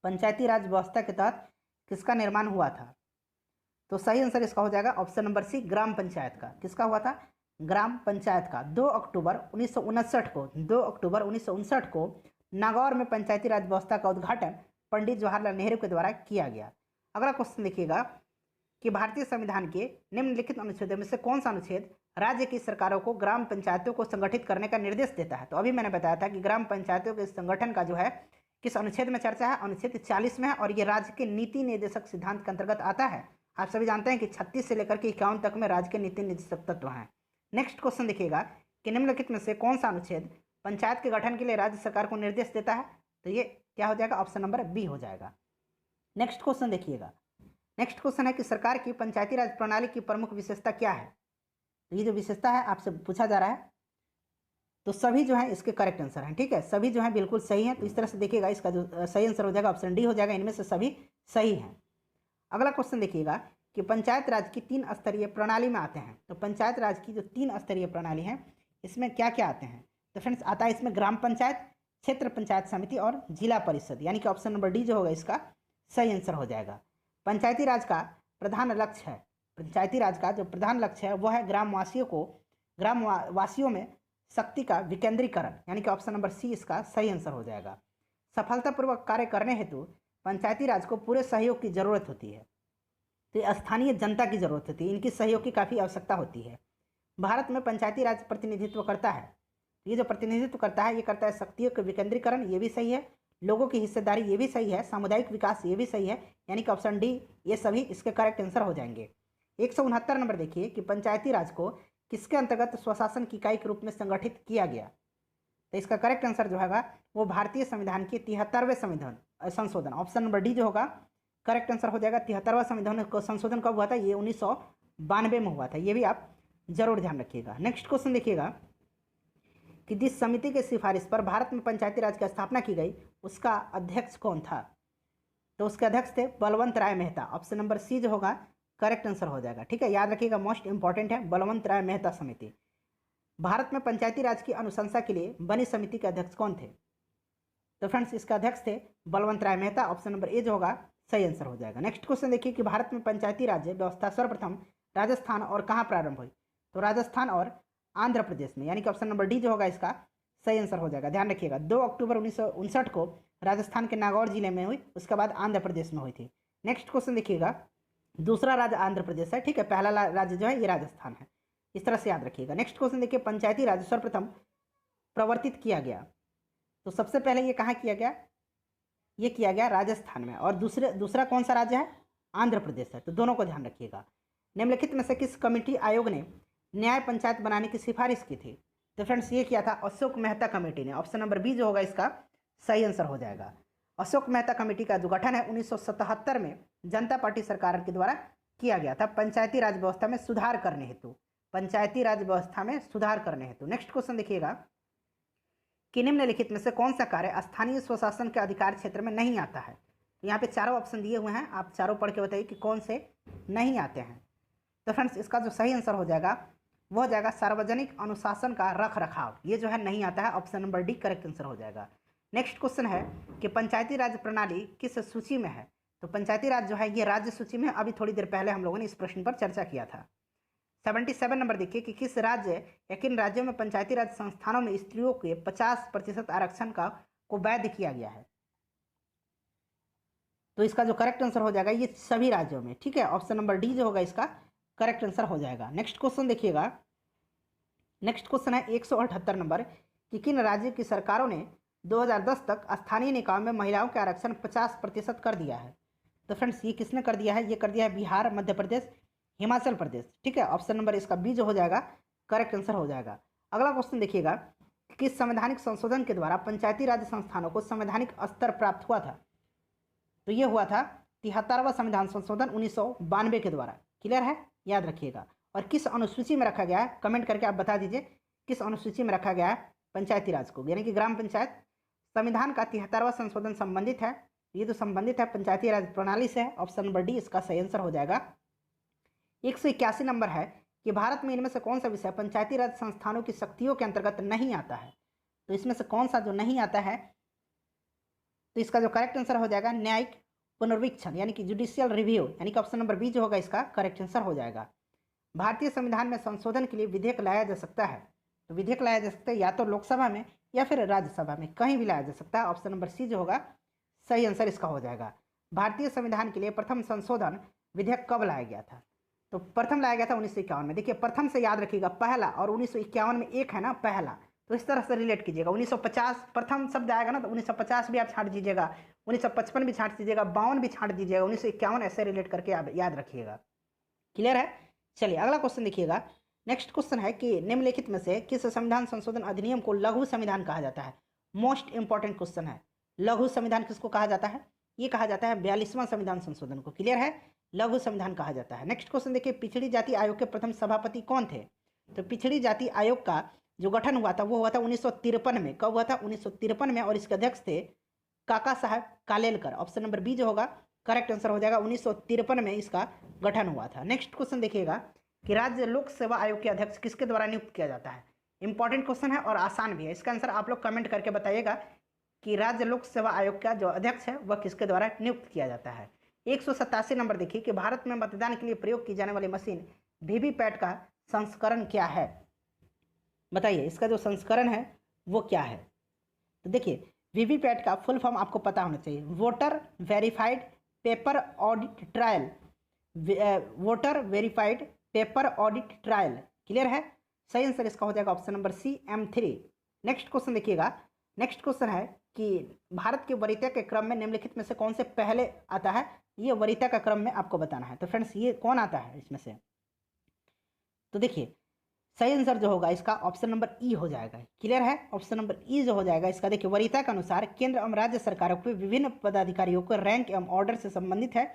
पंचायती राज व्यवस्था के तहत किसका निर्माण हुआ था? तो सही आंसर इसका हो जाएगा ऑप्शन नंबर सी, ग्राम पंचायत का। किसका हुआ था? ग्राम पंचायत का। 2 अक्टूबर 1959 को नागौर में पंचायती राज व्यवस्था का उद्घाटन पंडित जवाहरलाल नेहरू के द्वारा किया गया। अगला क्वेश्चन देखिएगा कि भारतीय संविधान के निम्नलिखित अनुच्छेदों में से कौन सा अनुच्छेद राज्य की सरकारों को ग्राम पंचायतों को संगठित करने का निर्देश देता है? तो अभी मैंने बताया था कि ग्राम पंचायतों के संगठन का जो है किस अनुच्छेद में चर्चा है? अनुच्छेद 40 में है, और ये राज्य के नीति निर्देशक सिद्धांत के अंतर्गत आता है। आप सभी जानते हैं कि 36 से लेकर के 51 तक में राज्य के नीति निर्देशक तत्व हैं। नेक्स्ट क्वेश्चन देखिएगा कि निम्नलिखित में से कौन सा अनुच्छेद पंचायत के गठन के लिए राज्य सरकार को निर्देश देता है? तो ये क्या हो जाएगा? ऑप्शन नंबर बी हो जाएगा। नेक्स्ट क्वेश्चन देखिएगा, नेक्स्ट क्वेश्चन है कि सरकार की पंचायती राज प्रणाली की प्रमुख विशेषता क्या है? तो ये जो विशेषता है आपसे पूछा जा रहा है, तो सभी जो है इसके करेक्ट आंसर हैं। ठीक है, सभी जो है बिल्कुल सही है। तो इस तरह से देखिएगा इसका जो सही आंसर हो जाएगा ऑप्शन डी हो जाएगा, इनमें से सभी सही हैं। अगला क्वेश्चन देखिएगा कि पंचायत राज की 3 स्तरीय प्रणाली में आते हैं। तो पंचायत राज की जो 3 स्तरीय प्रणाली है इसमें क्या क्या आते हैं? तो फ्रेंड्स आता है इसमें ग्राम पंचायत, क्षेत्र पंचायत समिति और जिला परिषद, यानी कि ऑप्शन नंबर डी जो होगा इसका सही आंसर हो जाएगा। पंचायती राज का प्रधान लक्ष्य है, पंचायती राज का जो प्रधान लक्ष्य है वो है ग्रामवासियों में शक्ति का विकेंद्रीकरण, यानी कि ऑप्शन नंबर सी इसका सही आंसर हो जाएगा। सफलतापूर्वक कार्य करने हेतु पंचायती राज को पूरे सहयोग की जरूरत होती है, तो स्थानीय जनता की जरूरत होती है, इनकी सहयोग की काफ़ी आवश्यकता होती है। भारत में पंचायती राज प्रतिनिधित्व करता है, ये जो प्रतिनिधित्व करता है ये करता है शक्तियों के विकेंद्रीकरण, ये भी सही है, लोगों की हिस्सेदारी ये भी सही है, सामुदायिक विकास ये भी सही है, यानी कि ऑप्शन डी ये सभी इसके करेक्ट आंसर हो जाएंगे। 169 नंबर देखिए कि पंचायती राज को किसके अंतर्गत स्वशासन की इकाई के रूप में संगठित किया गया? तो इसका करेक्ट आंसर जो होगा वो भारतीय संविधान के 73वें संशोधन, ऑप्शन नंबर डी जो होगा करेक्ट आंसर हो जाएगा। 73वां संविधान को संशोधन कब हुआ था? ये 1992 में हुआ था, ये भी आप जरूर ध्यान रखिएगा। नेक्स्ट क्वेश्चन देखिएगा कि जिस समिति के सिफारिश पर भारत में पंचायती राज की स्थापना की गई उसका अध्यक्ष कौन था? तो उसके अध्यक्ष थे बलवंत राय मेहता, ऑप्शन नंबर सी जो होगा करेक्ट आंसर हो जाएगा। ठीक है, याद रखिएगा, मोस्ट इंपॉर्टेंट है बलवंत राय मेहता समिति। भारत में पंचायती राज की अनुशंसा के लिए बनी समिति के अध्यक्ष कौन थे? तो फ्रेंड्स इसका अध्यक्ष थे बलवंत राय मेहता, ऑप्शन नंबर ए जो होगा सही आंसर हो जाएगा। नेक्स्ट क्वेश्चन देखिए कि भारत में पंचायती राज व्यवस्था सर्वप्रथम राजस्थान और कहाँ प्रारंभ हुई? तो राजस्थान और आंध्र प्रदेश में, यानी कि ऑप्शन नंबर डी जो होगा इसका सही आंसर हो जाएगा। ध्यान रखिएगा 2 अक्टूबर 1959 को राजस्थान के नागौर जिले में हुई, उसके बाद आंध्र प्रदेश में हुई थी। नेक्स्ट क्वेश्चन देखिएगा, दूसरा राज्य आंध्र प्रदेश है, ठीक है, पहला राज्य जो है ये राजस्थान है, इस तरह से याद रखिएगा। नेक्स्ट क्वेश्चन देखिए पंचायती राज सर्वप्रथम प्रवर्तित किया गया, तो सबसे पहले ये कहाँ किया गया? ये किया गया राजस्थान में, और दूसरा कौन सा राज्य है? आंध्र प्रदेश है, तो दोनों को ध्यान रखिएगा। निम्नलिखित में से किस कमेटी आयोग ने न्याय पंचायत बनाने की सिफारिश की थी? तो फ्रेंड्स ये किया था अशोक मेहता कमेटी ने, ऑप्शन नंबर बी जो होगा इसका सही आंसर हो जाएगा। अशोक मेहता कमेटी का जो गठन है 1977 में जनता पार्टी सरकार के द्वारा किया गया था पंचायती राज व्यवस्था में सुधार करने हेतु, पंचायती राज व्यवस्था में सुधार करने हेतु। नेक्स्ट क्वेश्चन देखिएगा कि निम्नलिखित में से कौन सा कार्य स्थानीय स्वशासन के अधिकार क्षेत्र में नहीं आता है? तो यहाँ पे चारों ऑप्शन दिए हुए हैं, आप चारों पढ़ के बताइए कि कौन से नहीं आते हैं। तो फ्रेंड्स इसका जो सही आंसर हो जाएगा वो हो जाएगा सार्वजनिक अनुशासन का रख रखाव, ये जो है नहीं आता है, option number D correct answer हो जाएगा। नेक्स्ट क्वेश्चन है कि पंचायती राज प्रणाली किस सूची में है? तो पंचायती राज जो है ये राज्य सूची में, अभी थोड़ी देर पहले हम लोगों ने इस प्रश्न पर चर्चा किया था। 77 नंबर देखिए कि किस राज्य या किन राज्यों में पंचायती राज संस्थानों में स्त्रियों के 50% आरक्षण को वैध किया गया है? तो इसका जो करेक्ट आंसर हो जाएगा ये सभी राज्यों में, ठीक है, ऑप्शन नंबर डी जो होगा इसका करेक्ट आंसर हो जाएगा। नेक्स्ट क्वेश्चन देखिएगा, नेक्स्ट क्वेश्चन है 178 नंबर कि किन राज्यों की सरकारों ने 2010 तक स्थानीय निकायों में महिलाओं के आरक्षण 50% कर दिया है? तो फ्रेंड्स ये किसने कर दिया है? ये कर दिया है बिहार, मध्य प्रदेश, हिमाचल प्रदेश। ठीक है, ऑप्शन नंबर इसका बी जो हो जाएगा करेक्ट आंसर हो जाएगा। अगला क्वेश्चन देखिएगा, किस संवैधानिक संशोधन के द्वारा पंचायती राज संस्थानों को संवैधानिक स्तर प्राप्त हुआ था? तो ये हुआ था 73वां संविधान संशोधन 1992 के द्वारा। क्लियर है, याद रखिएगा। और किस अनुसूची में रखा गया है, कमेंट करके आप बता दीजिए किस अनुसूची में रखा गया है पंचायती राज को, यानी कि ग्राम पंचायत। संविधान का 73वां संशोधन संबंधित है, ये तो संबंधित है पंचायती राज प्रणाली से है। ऑप्शन नंबर डी इसका सही आंसर हो जाएगा। 181 नंबर है कि भारत में इनमें से कौन सा विषय पंचायती राज संस्थानों की शक्तियों के अंतर्गत नहीं आता है? तो इसमें से कौन सा जो नहीं आता है, तो इसका जो करेक्ट आंसर हो जाएगा न्यायिक पुनर्वीक्षण, यानी कि जुडिशियल रिव्यू, यानी कि ऑप्शन नंबर बी जो होगा इसका करेक्ट आंसर हो जाएगा। भारतीय संविधान में संशोधन के लिए विधेयक लाया जा सकता है, तो विधेयक लाया जा सकता है या तो लोकसभा में या फिर राज्यसभा में, कहीं भी लाया जा सकता है। ऑप्शन नंबर सी जो होगा सही आंसर इसका हो जाएगा। भारतीय संविधान के लिए प्रथम संशोधन विधेयक कब लाया गया था? तो प्रथम लाया गया था 1951 में। देखिए प्रथम से याद रखिएगा पहला, और 1951 में एक है ना पहला, तो इस तरह से रिलेट कीजिएगा। 1950 प्रथम शब्द आएगा ना, तो 1950 भी आप छांट दीजिएगा, 1955 भी छांट दीजिएगा, 52 भी छांट दीजिएगा, 1951 ऐसे रिलेट करके आप याद रखिएगा। क्लियर है, चलिए अगला क्वेश्चन देखिएगा। नेक्स्ट क्वेश्चन है कि निम्नलिखित में से किस संविधान संशोधन अधिनियम को लघु संविधान कहा जाता है? मोस्ट इंपॉर्टेंट क्वेश्चन है। लघु संविधान किसको कहा जाता है? ये कहा जाता है 42वां संविधान संशोधन को। क्लियर है, लघु संविधान कहा जाता है। नेक्स्ट क्वेश्चन देखिए, पिछड़ी जाति आयोग के प्रथम सभापति कौन थे? तो पिछड़ी जाति आयोग का जो गठन हुआ था वो हुआ था 1953 में। कब हुआ था? 1953 में, और इसके अध्यक्ष थे काका साहब कालेलकर। ऑप्शन नंबर बी जो होगा करेक्ट आंसर हो जाएगा, 1953 में इसका गठन हुआ था। नेक्स्ट क्वेश्चन देखिएगा कि राज्य लोक सेवा आयोग के अध्यक्ष किसके द्वारा नियुक्त किया जाता है? इंपॉर्टेंट क्वेश्चन है और आसान भी है। इसका आंसर आप लोग कमेंट करके बताइएगा कि राज्य लोक सेवा आयोग का जो अध्यक्ष है वह किसके द्वारा नियुक्त किया जाता है। 187 नंबर देखिए कि भारत में मतदान के लिए प्रयोग की जाने वाली मशीन वीवीपैट का संस्करण क्या है? बताइए इसका जो संस्करण है वो क्या है? तो देखिए वीवीपैट का फुल फॉर्म आपको पता होना चाहिए, voter verified paper audit trail. Voter verified paper audit trail. Clear है, सही आंसर इसका हो जाएगा option number C M3। Next question देखिएगा। नेक्स्ट क्वेश्चन है कि भारत के वरीयता के क्रम में निम्नलिखित में से कौन से पहले आता है? ये वरीयता का क्रम में आपको बताना है। तो फ्रेंड्स ये कौन आता है इसमें से? तो देखिए सही आंसर जो होगा इसका ऑप्शन नंबर ई हो जाएगा। क्लियर है, ऑप्शन नंबर ई जो हो जाएगा इसका। देखिए वरीयता के अनुसार केंद्र एवं राज्य सरकारों के विभिन्न पदाधिकारियों को रैंक एवं ऑर्डर से संबंधित है।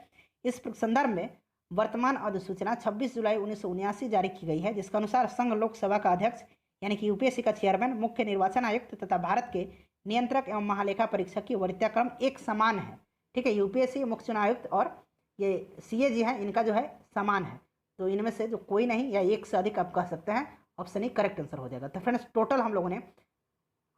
इस संदर्भ में वर्तमान अधिसूचना 26 जुलाई 1979 जारी की गई है, जिसके अनुसार संघ लोकसभा का अध्यक्ष यानी कि यूपीएससी का चेयरमैन, मुख्य निर्वाचन आयुक्त तथा भारत के नियंत्रक एवं महालेखा परीक्षक की वरीयता क्रम एक समान है। ठीक है, यूपीएससी, मुख्य चुनाव आयुक्त और ये सीएजी है, इनका जो है समान है। तो इनमें से जो कोई नहीं या एक से अधिक आप कह सकते हैं, ऑप्शन ई करेक्ट आंसर हो जाएगा। तो फ्रेंड्स टोटल हम लोगों ने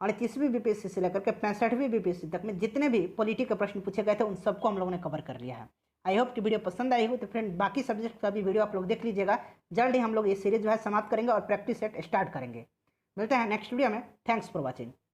38वीं बीपीएससी से लेकर के 65वीं बीपीएससी तक में जितने भी पॉलिटी के प्रश्न पूछे गए थे उन सबको हम लोगों ने कवर कर लिया है। आई होप कि वीडियो पसंद आई हो। तो फ्रेंड बाकी सब्जेक्ट का भी वीडियो आप लोग देख लीजिएगा। जल्द ही हम लोग ये सीरीज जो है समाप्त करेंगे और प्रैक्टिस सेट स्टार्ट करेंगे। मिलते हैं नेक्स्ट वीडियो में। Thanks for watching.